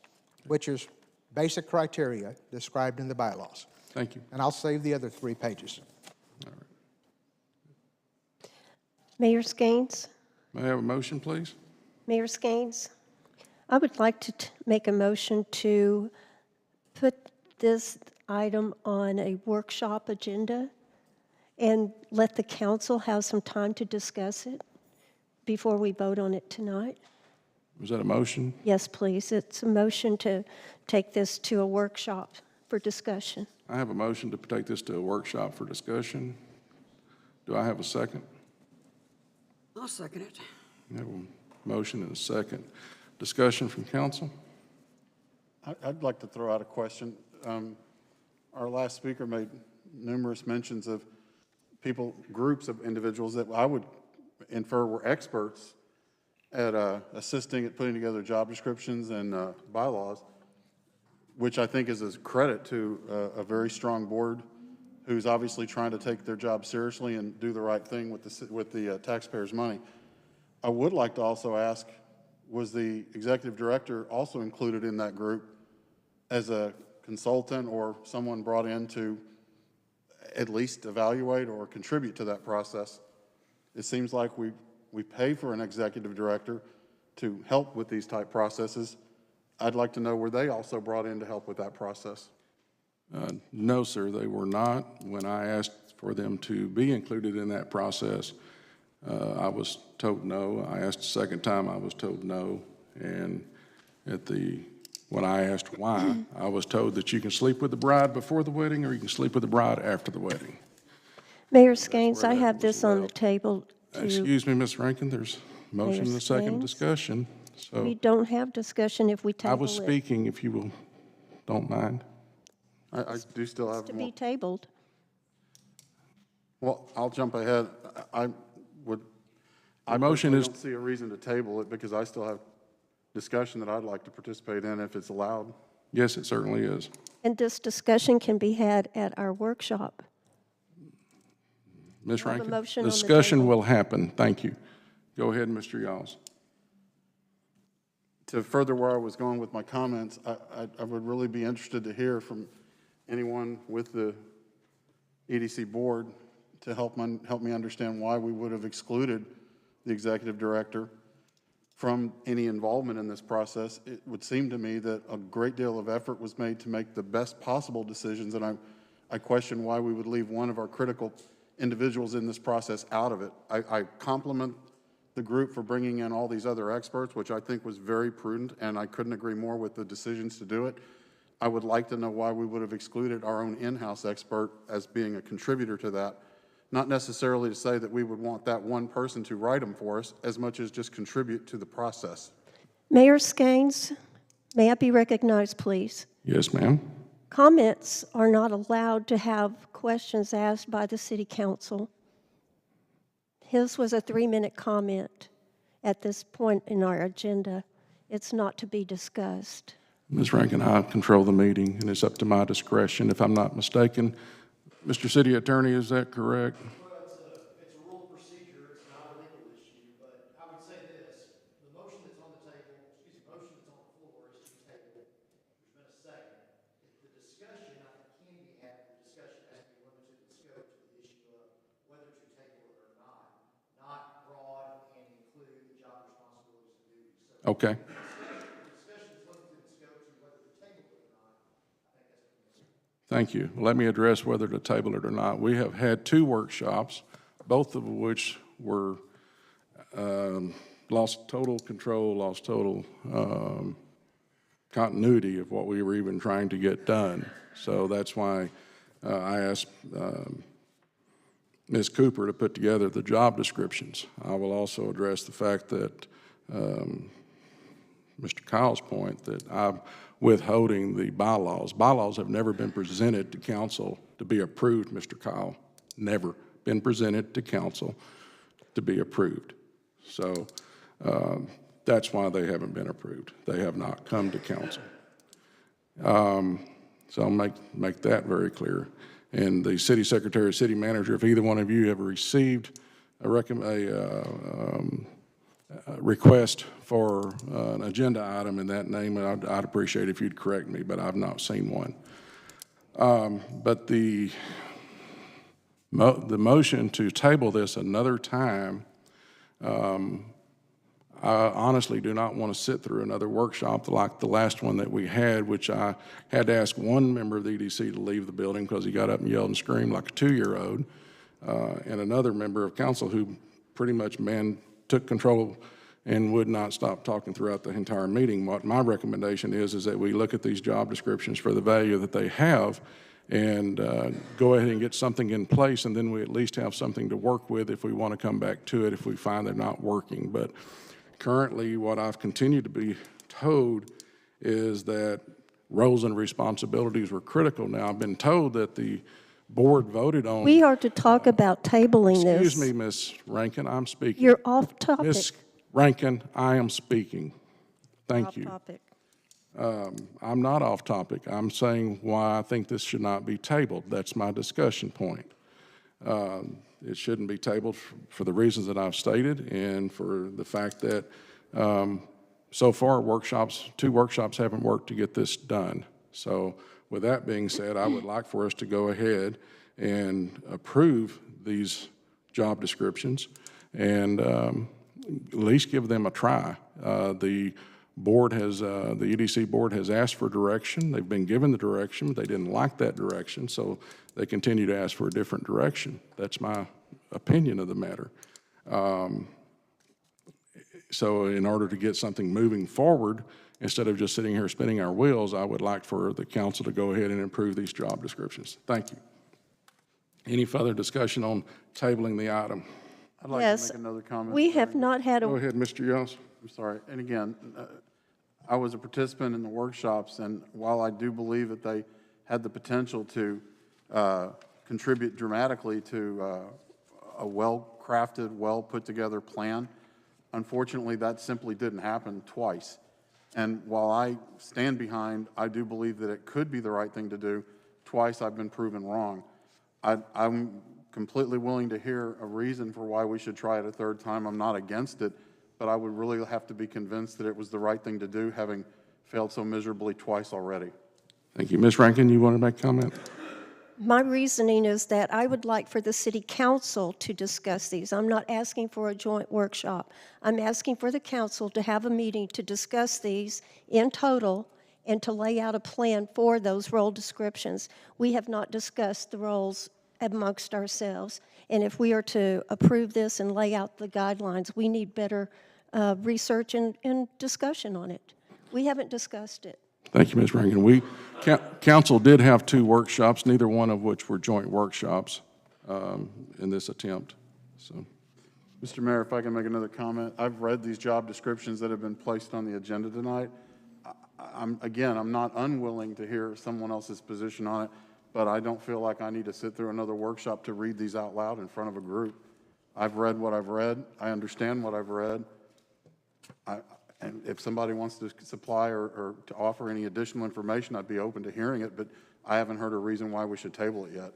which is basic criteria described in the bylaws. Thank you. And I'll save the other 3 pages. All right. Mayor Skanes? May I have a motion, please? Mayor Skanes, I would like to make a motion to put this item on a workshop agenda and let the council have some time to discuss it before we vote on it tonight. Was that a motion? Yes, please. It's a motion to take this to a workshop for discussion. I have a motion to take this to a workshop for discussion. Do I have a second? I'll second it. I have a motion and a second. Discussion from council? I'd like to throw out a question. Our last speaker made numerous mentions of people, groups of individuals that I would infer were experts at assisting at putting together job descriptions and bylaws, which I think is a credit to a very strong board who's obviously trying to take their job seriously and do the right thing with the taxpayers' money. I would like to also ask, was the executive director also included in that group as a consultant or someone brought in to at least evaluate or contribute to that process? It seems like we pay for an executive director to help with these type processes. I'd like to know, were they also brought in to help with that process? No, sir, they were not. When I asked for them to be included in that process, I was told no. I asked a second time, I was told no. And when I asked why, I was told that you can sleep with the bride before the wedding or you can sleep with the bride after the wedding. Mayor Skanes, I have this on the table. Excuse me, Ms. Rankin, there's a motion and a second Skanes? discussion. So We don't have discussion if we table it. I was speaking, if you don't mind. I do still have To more. be tabled. Well, I'll jump ahead. I motion personally is- don't see a reason to table it because I still have discussion that I'd like to participate in if it's allowed. Yes, it certainly is. And this discussion can be had at our workshop. Ms. have a Rankin, motion on the discussion table. will happen. Thank you. Go ahead, Mr. Yawls. To further where I was going with my comments, I would really be interested to hear from anyone with the EDC board to help me understand why we would have excluded the executive director, from any involvement in this process, it would seem to me that a great deal of effort was made to make the best possible decisions, and I question why we would leave one of our critical individuals in this process out of it. I compliment the group for bringing in all these other experts, which I think was very prudent, and I couldn't agree more with the decisions to do it. I would like to know why we would have excluded our own in-house expert as being a contributor to that. Not necessarily to say that we would want that one person to write them for us, as much as just contribute to the process. Mayor Skanes, may I be recognized, please? Yes, ma'am. Comments are not allowed to have questions asked by the city council. His was a 3-minute comment at this point in our agenda. It's not to be discussed. Ms. Rankin, I control the meeting, and it's up to my discretion. If I'm not mistaken, Mr. City Attorney, is that correct? Well, it's a rule of procedure. It's not a legal issue, but I would say this. The motion that's on the table, motion that's on the floor is to table. There's been a second. The discussion, I think, can be had. The discussion has to be limited in scope to the issue of whether to table it or not broad and include the job responsibilities and duties. So Okay. Thank you. Let me address whether to table it or not. We have had 2 workshops, both of which were lost total control, lost total continuity of what we were even trying to get done. So that's why I asked Ms. Cooper to put together the job descriptions. I will also address the fact that Mr. Kyle's point that I'm withholding the bylaws. Bylaws have never been presented to council to be approved, Mr. Kyle. Never been presented to council to be approved. So that's why they haven't been approved. They have not come to council. So I'll make that very clear. And the city secretary or city manager, if either one of you have received a request for an agenda item in that name, I'd appreciate it if you'd correct me, but I've not seen one. But the motion to table this another time, I honestly do not want to sit through another workshop like the last one that we had, which I had to ask one member of the EDC to leave the building because he got up and yelled and screamed like a 2-year-old, and another member of council who pretty much took control and would not stop talking throughout the entire meeting. What my recommendation is that we look at these job descriptions for the value that they have and go ahead and get something in place, and then we at least have something to work with if we want to come back to it if we find they're not working. But currently, what I've continued to be told is that roles and responsibilities were critical. Now, I've been told that the board voted on... We are to talk about tabling this. Excuse me, Ms. Rankin, I'm speaking. You're off topic. Ms. Rankin, I am speaking. Thank you. Off topic. I'm not off topic. I'm saying why I think this should not be tabled. That's my discussion point. It shouldn't be tabled for the reasons that I've stated and for the fact that so far 2 workshops haven't worked to get this done. So with that being said, I would like for us to go ahead and approve these job descriptions and at least give them a try. The EDC board has asked for direction. They've been given the direction, but they didn't like that direction, so they continue to ask for a different direction. That's my opinion of the matter. So in order to get something moving forward, instead of just sitting here spinning our wheels, I would like for the council to go ahead and improve these job descriptions. Thank you. Any further discussion on tabling the item? I'd like Yes, to make another comment. we have not had Go a, ahead, Mr. Yost. I'm sorry. And again, I was a participant in the workshops, and while I do believe that they had the potential to contribute dramatically to a well-crafted, well-put-together plan, unfortunately, that simply didn't happen twice. And while I stand behind, I do believe that it could be the right thing to do, twice I've been proven wrong. I'm completely willing to hear a reason for why we should try it a 3rd time. I'm not against it, but I would really have to be convinced that it was the right thing to do, having failed so miserably twice already. Thank you. Ms. Rankin, you want to make a comment? My reasoning is that I would like for the city council to discuss these. I'm not asking for a joint workshop. I'm asking for the council to have a meeting to discuss these in total and to lay out a plan for those role descriptions. We have not discussed the roles amongst ourselves. And if we are to approve this and lay out the guidelines, we need better research and discussion on it. We haven't discussed it. Thank you, Ms. Rankin. Council did have 2 workshops, neither one of which were joint workshops in this attempt. So, Mr. Mayor, if I can make another comment. I've read these job descriptions that have been placed on the agenda tonight. I'm not unwilling to hear someone else's position on it, but I don't feel like I need to sit through another workshop to read these out loud in front of a group. I've read what I've read. I understand what I've read. And if somebody wants to supply or to offer any additional information, I'd be open to hearing it, but I haven't heard a reason why we should table it yet.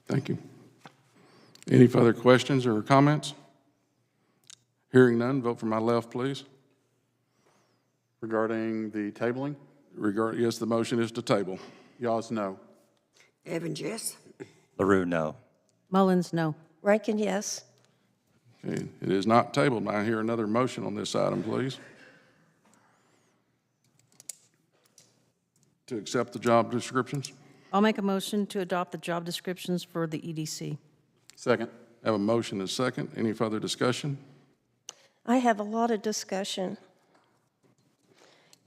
thank you. Any further questions or comments? Hearing none, vote for my left, please. Regarding the tabling? Yes, the motion is to table. Y'all's no. Evans, yes. LaRue, no. Mullins, no. Rankin, yes. Okay, it is not tabled. May I hear another motion on this item, please? To accept the job descriptions? I'll make a motion to adopt the job descriptions for the EDC. Second. I have a motion and a second. Any further discussion? I have a lot of discussion.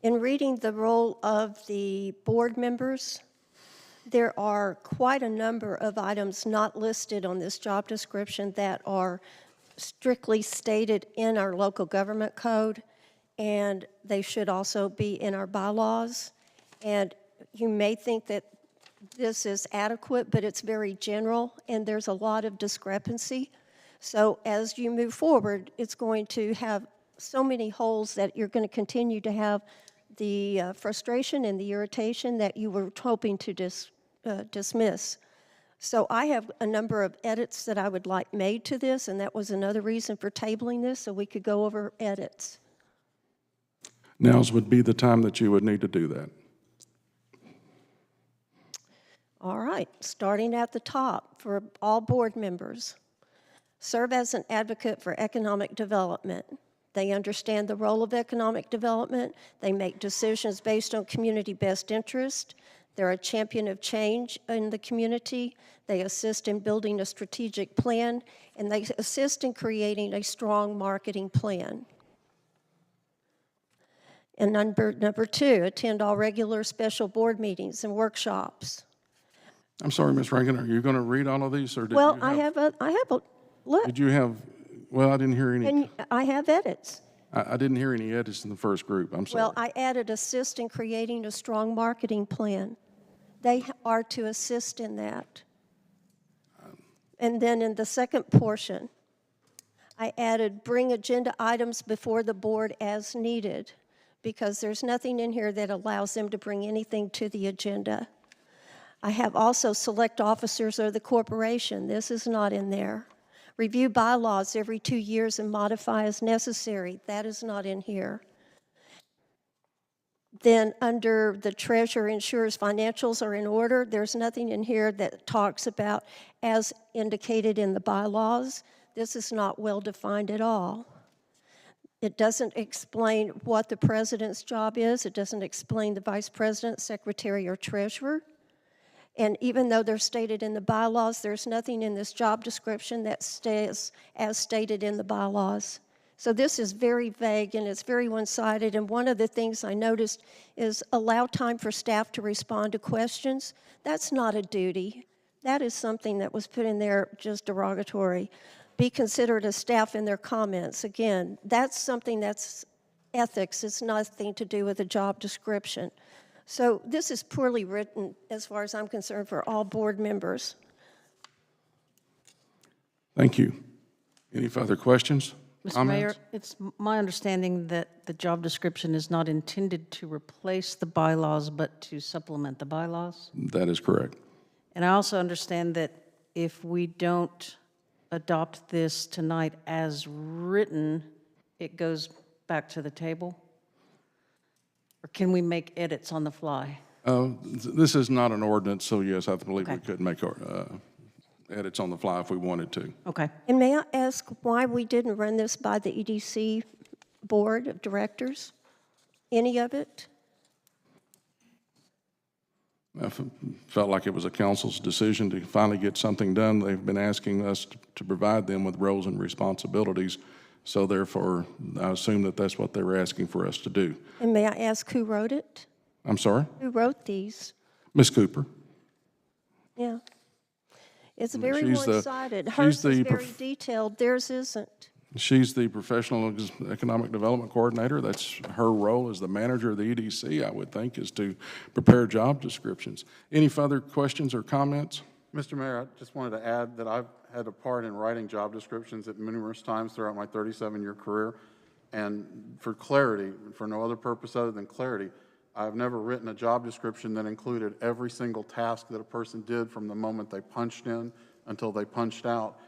In reading the role of the board members, there are quite a number of items not listed on this job description that are strictly stated in our local government code, and they should also be in our bylaws. And you may think that this is adequate, but it's very general, and there's a lot of discrepancy. So as you move forward, it's going to have so many holes that you're going to continue to have the frustration and the irritation that you were hoping to dismiss. So I have a number of edits that I would like made to this, and that was another reason for tabling this, so we could go over edits. Now's would be the time that you would need to do that. All right, starting at the top for all board members. Serve as an advocate for economic development. They understand the role of economic development. They make decisions based on community best interest. They're a champion of change in the community. They assist in building a strategic plan, and they assist in creating a strong marketing plan. And number 2, attend all regular special board meetings and workshops. I'm sorry, Ms. Rankin, are you going to read all of these, or did Well, you I have a look. Did you have, well, I didn't hear any. And I have edits. I didn't hear any edits in the first group. I'm sorry. Well, I added assist in creating a strong marketing plan. They are to assist in that. And then in the second portion, I added bring agenda items before the board as needed, because there's nothing in here that allows them to bring anything to the agenda. I have also select officers of the corporation. This is not in there. Review bylaws every 2 years and modify as necessary. That is not in here. Then under the treasurer ensures financials are in order, there's nothing in here that talks about as indicated in the bylaws. This is not well defined at all. It doesn't explain what the president's job is. It doesn't explain the vice president, secretary, or treasurer. And even though they're stated in the bylaws, there's nothing in this job description that stays as stated in the bylaws. So this is very vague and it's very one-sided. And one of the things I noticed is allow time for staff to respond to questions. That's not a duty. That is something that was put in there just derogatory. Be considerate of staff in their comments. Again, that's something that's ethics. It's nothing to do with a job description. So this is poorly written, as far as I'm concerned, for all board members. Thank you. Any further questions? Mr. Mayor, it's my understanding that the job description is not intended to replace the bylaws, but to supplement the bylaws. That is correct. And I also understand that if we don't adopt this tonight as written, it goes back to the table? Or can we make edits on the fly? This is not an ordinance, so yes, I believe we Okay. could make edits on the fly if we wanted to. Okay. And may I ask why we didn't run this by the EDC Board of Directors? Any of it? Felt like it was a council's decision to finally get something done. They've been asking us to provide them with roles and responsibilities, so therefore, I assume that that's what they were asking for us to do. And may I ask who wrote it? I'm sorry? Who wrote these? Ms. Cooper? Yeah. It's very She's the- one-sided. she's Hers the is very prof- detailed, theirs isn't. She's the professional economic development coordinator. That's her role as the manager of the EDC, I would think, is to prepare job descriptions. Any further questions or comments? Mr. Mayor, I just wanted to add that I've had a part in writing job descriptions at numerous times throughout my 37-year career. And for clarity, for no other purpose other than clarity, I've never written a job description that included every single task that a person did from the moment they punched in until they punched out.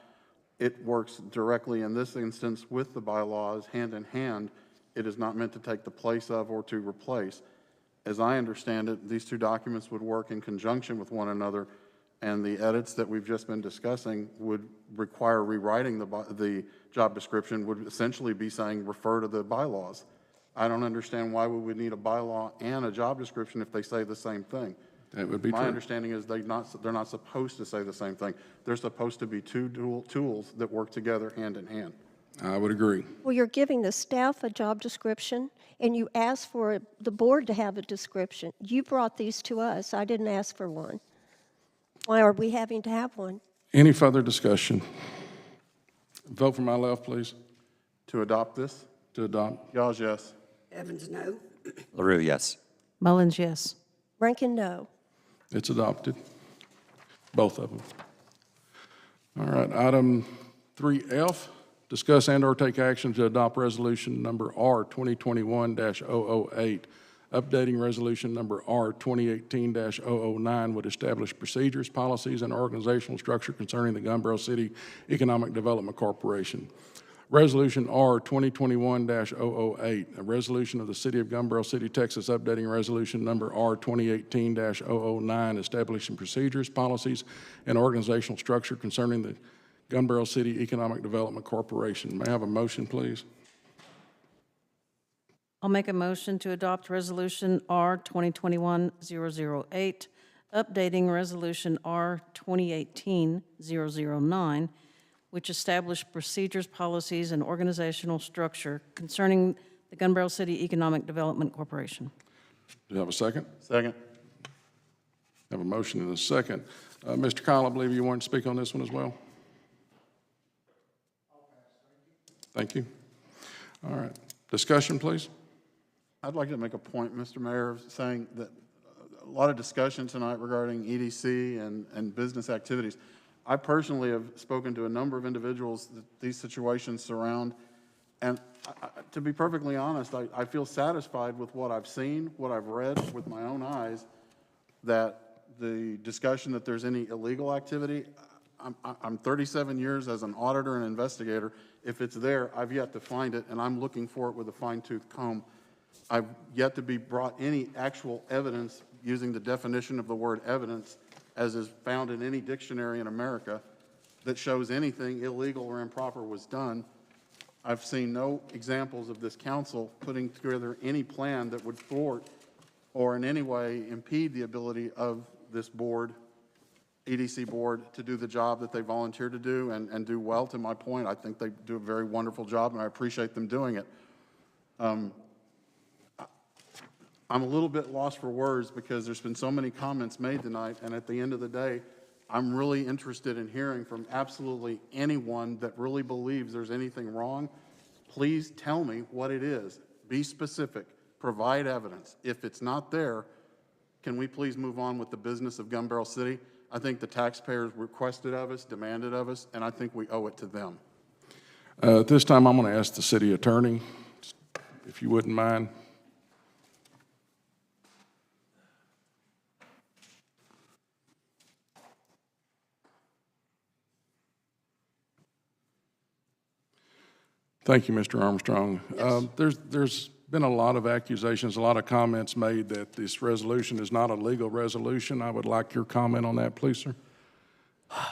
It works directly in this instance with the bylaws, hand in hand. It is not meant to take the place of or to replace. As I understand it, these two documents would work in conjunction with one another, and the edits that we've just been discussing would require rewriting the job description, would essentially be saying refer to the bylaws. I don't understand why we would need a bylaw and a job description if they say the same thing. That would be My true. understanding is they're not supposed to say the same thing. They're supposed to be two dual tools that work together hand in hand. I would agree. Well, you're giving the staff a job description, and you asked for the board to have a description. You brought these to us. I didn't ask for one. Why are we having to have one? Any further discussion? Vote for my left, please. To adopt this? To adopt. Y'all's yes. Evans, no. LaRue, yes. Mullins, yes. Rankin, no. It's adopted. Both of them. All right, item 3F, discuss and/or take action to adopt resolution number R 2021-008, updating resolution number R 2018-009 would establish procedures, policies, and organizational structure concerning the Gun Barrel City Economic Development Corporation. Resolution R 2021-008, a resolution of the City of Gun Barrel City, Texas, updating resolution number R 2018-009, establishing procedures, policies, and organizational structure concerning the Gun Barrel City Economic Development Corporation. May I have a motion, please? I'll make a motion to adopt Resolution R 2021-008, updating Resolution R 2018-009, which established procedures, policies, and organizational structure concerning the Gun Barrel City Economic Development Corporation. Do you have a second? Second. Have a motion and a second. Mr. Kyle, I believe you want to speak on this one as well? Thank you. All right. Discussion, please. I'd like to make a point, Mr. Mayor, saying that a lot of discussion tonight regarding EDC and business activities. I personally have spoken to a number of individuals that these situations surround, and to be perfectly honest, I feel satisfied with what I've seen, what I've read with my own eyes, that the discussion that there's any illegal activity, I'm 37 years as an auditor and investigator. If it's there, I've yet to find it, and I'm looking for it with a fine-tooth comb. I've yet to be brought any actual evidence using the definition of the word evidence as is found in any dictionary in America that shows anything illegal or improper was done. I've seen no examples of this council putting together any plan that would thwart or in any way impede the ability of this board, EDC board, to do the job that they volunteered to do and do well. To my point, I think they do a very wonderful job, and I appreciate them doing it. I'm a little bit lost for words because there's been so many comments made tonight, and at the end of the day, I'm really interested in hearing from absolutely anyone that really believes there's anything wrong. Please tell me what it is. Be specific. Provide evidence. If it's not there, can we please move on with the business of Gun Barrel City? I think the taxpayers requested of us, demanded of us, and I think we owe it to them. At this time, I'm going to ask the city attorney, if you wouldn't mind. Thank you, Mr. Armstrong. There's been a lot of accusations, a lot of comments made that this resolution is not a legal resolution. I would like your comment on that, please, sir.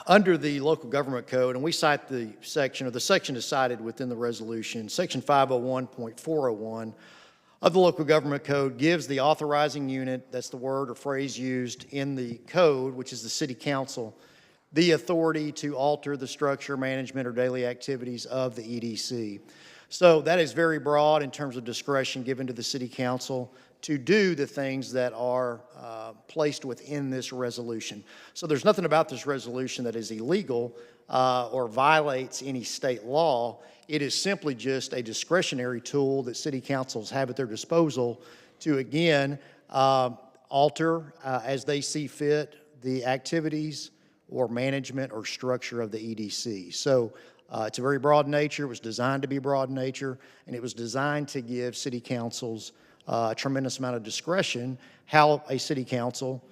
Under the local government code, and we cite the section, or the section is cited within the resolution, section 501.401 of the local government code gives the authorizing unit, that's the word or phrase used in the code, which is the city council, the authority to alter the structure, management, or daily activities of the EDC. So that is very broad in terms of discretion given to the city council to do the things that are placed within this resolution. So there's nothing about this resolution that is illegal or violates any state law. It is simply just a discretionary tool that city councils have at their disposal to, again, alter as they see fit the activities or management or structure of the EDC. So it's a very broad nature. It was designed to be broad in nature, and it was designed to give city councils a tremendous amount of discretion. How a city council,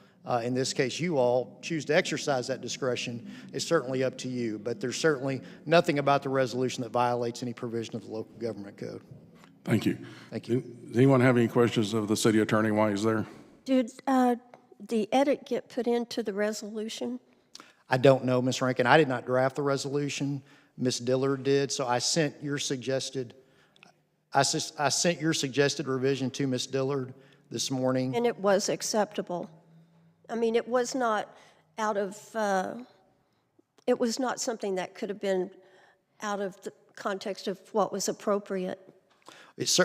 in this case you all, choose to exercise that discretion is certainly up to you, but there's certainly nothing about the resolution that violates any provision of the local government code. Thank you. Thank you. Does anyone have any questions of the city attorney while he's there? Did the edit get put into the resolution? I don't know, Ms. Rankin. I did not draft the resolution. Ms. Dillard did, so I sent your suggested revision to Ms. Dillard this morning. And it was acceptable. I mean, it was not out of, it was not something that could have been out of the context of what was appropriate.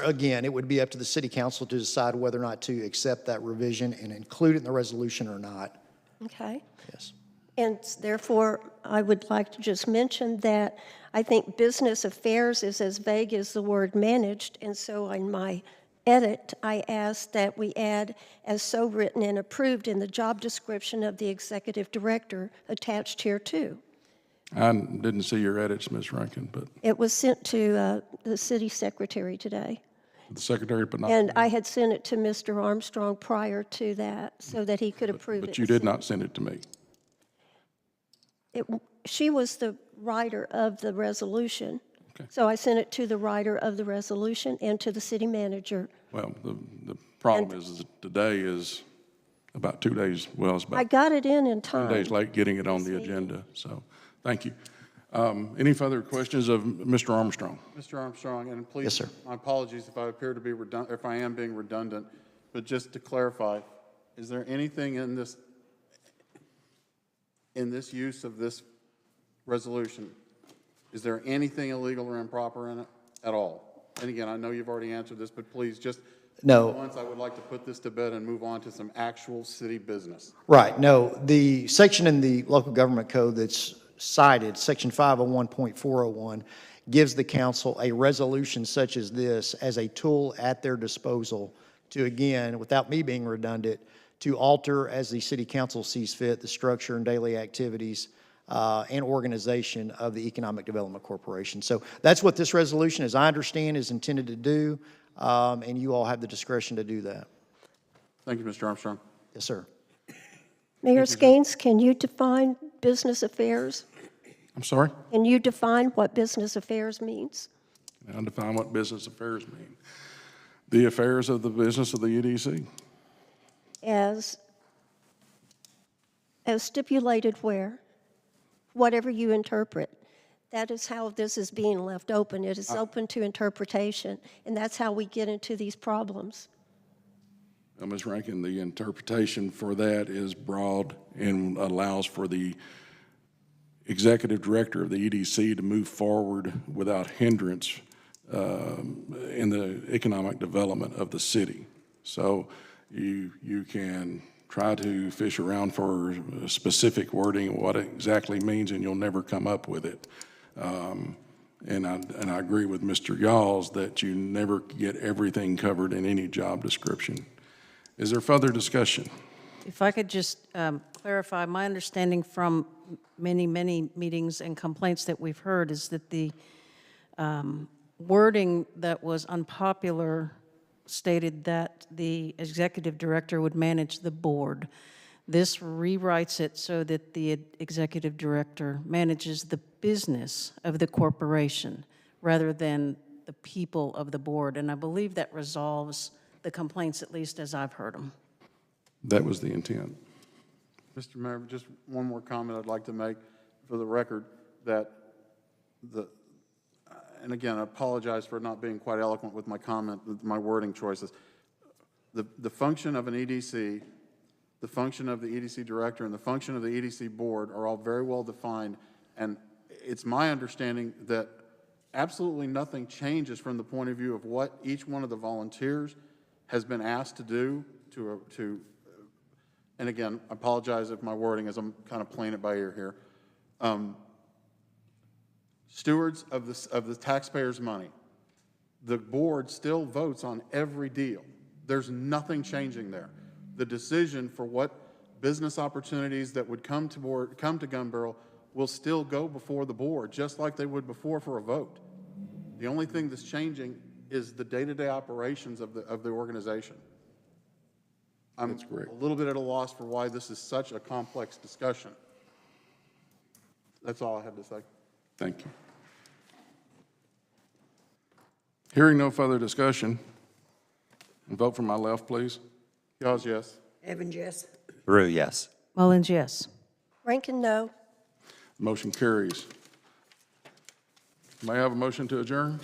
Again, it would be up to the city council to decide whether or not to accept that revision and include it in the resolution or not. Okay. Yes. And therefore, I would like to just mention that I think business affairs is as vague as the word managed, and so in my edit, I asked that we add as so written and approved in the job description of the executive director attached here too. I didn't see your edits, Ms. Rankin, but It was sent to the city secretary today. the secretary, but not. And I had sent it to Mr. Armstrong prior to that so that he could approve it. But you did not send it to me. She was the writer of the resolution. Okay. So I sent it to the writer of the resolution and to the city manager. Well, the problem is that today is about 2 days, well, it's I about got it in 2 time. days late getting it on the agenda, so thank you. Any further questions of Mr. Armstrong? Mr. Armstrong, and please, Yes, sir. my apologies if I appear to be redundant, if I am being redundant, but just to clarify, is there anything in this use of this resolution, is there anything illegal or improper in it at all? And again, I know you've already answered this, but please just, No. once I would like to put this to bed and move on to some actual city business. Right, no, the section in the local government code that's cited, section 501.401, gives the council a resolution such as this as a tool at their disposal to, again, without me being redundant, to alter as the city council sees fit the structure and daily activities and organization of the Economic Development Corporation. So that's what this resolution, as I understand, is intended to do, and you all have the discretion to do that. Thank you, Mr. Armstrong. Yes, sir. Mayor Skanes, can you define business affairs? I'm sorry? Can you define what business affairs means? I'll define what business affairs mean. The affairs of the business of the EDC. As stipulated where? Whatever you interpret. That is how this is being left open. It is open to interpretation, and that's how we get into these problems. Ms. Rankin, the interpretation for that is broad and allows for the executive director of the EDC to move forward without hindrance in the economic development of the city. So you can try to fish around for specific wording, what it exactly means, and you'll never come up with it. And I agree with Mr. Yalls that you never get everything covered in any job description. Is there further discussion? If I could just clarify, my understanding from many, many meetings and complaints that we've heard is that the wording that was unpopular stated that the executive director would manage the board. This rewrites it so that the executive director manages the business of the corporation rather than the people of the board, and I believe that resolves the complaints, at least as I've heard them. That was the intent. Mr. Mayor, just one more comment I'd like to make for the record, that and again, I apologize for not being quite eloquent with my comment, with my wording choices. The function of an EDC, the function of the EDC director, and the function of the EDC board are all very well defined, and it's my understanding that absolutely nothing changes from the point of view of what each one of the volunteers has been asked to do and again, I apologize if my wording is, I'm kind of playing it by ear here. Stewards of the taxpayers' money. The board still votes on every deal. There's nothing changing there. The decision for what business opportunities that would come to Gun Barrel will still go before the board, just like they would before for a vote. The only thing that's changing is the day-to-day operations of the organization. I'm a little bit at a loss for why this is such a complex discussion. That's all I have to say. Thank you. Hearing no further discussion, vote from my left, please. Gauze, yes. Evans, yes. LaRue, yes. Mullins, yes. Rankin, no. Motion carries. May I have a motion to adjourn?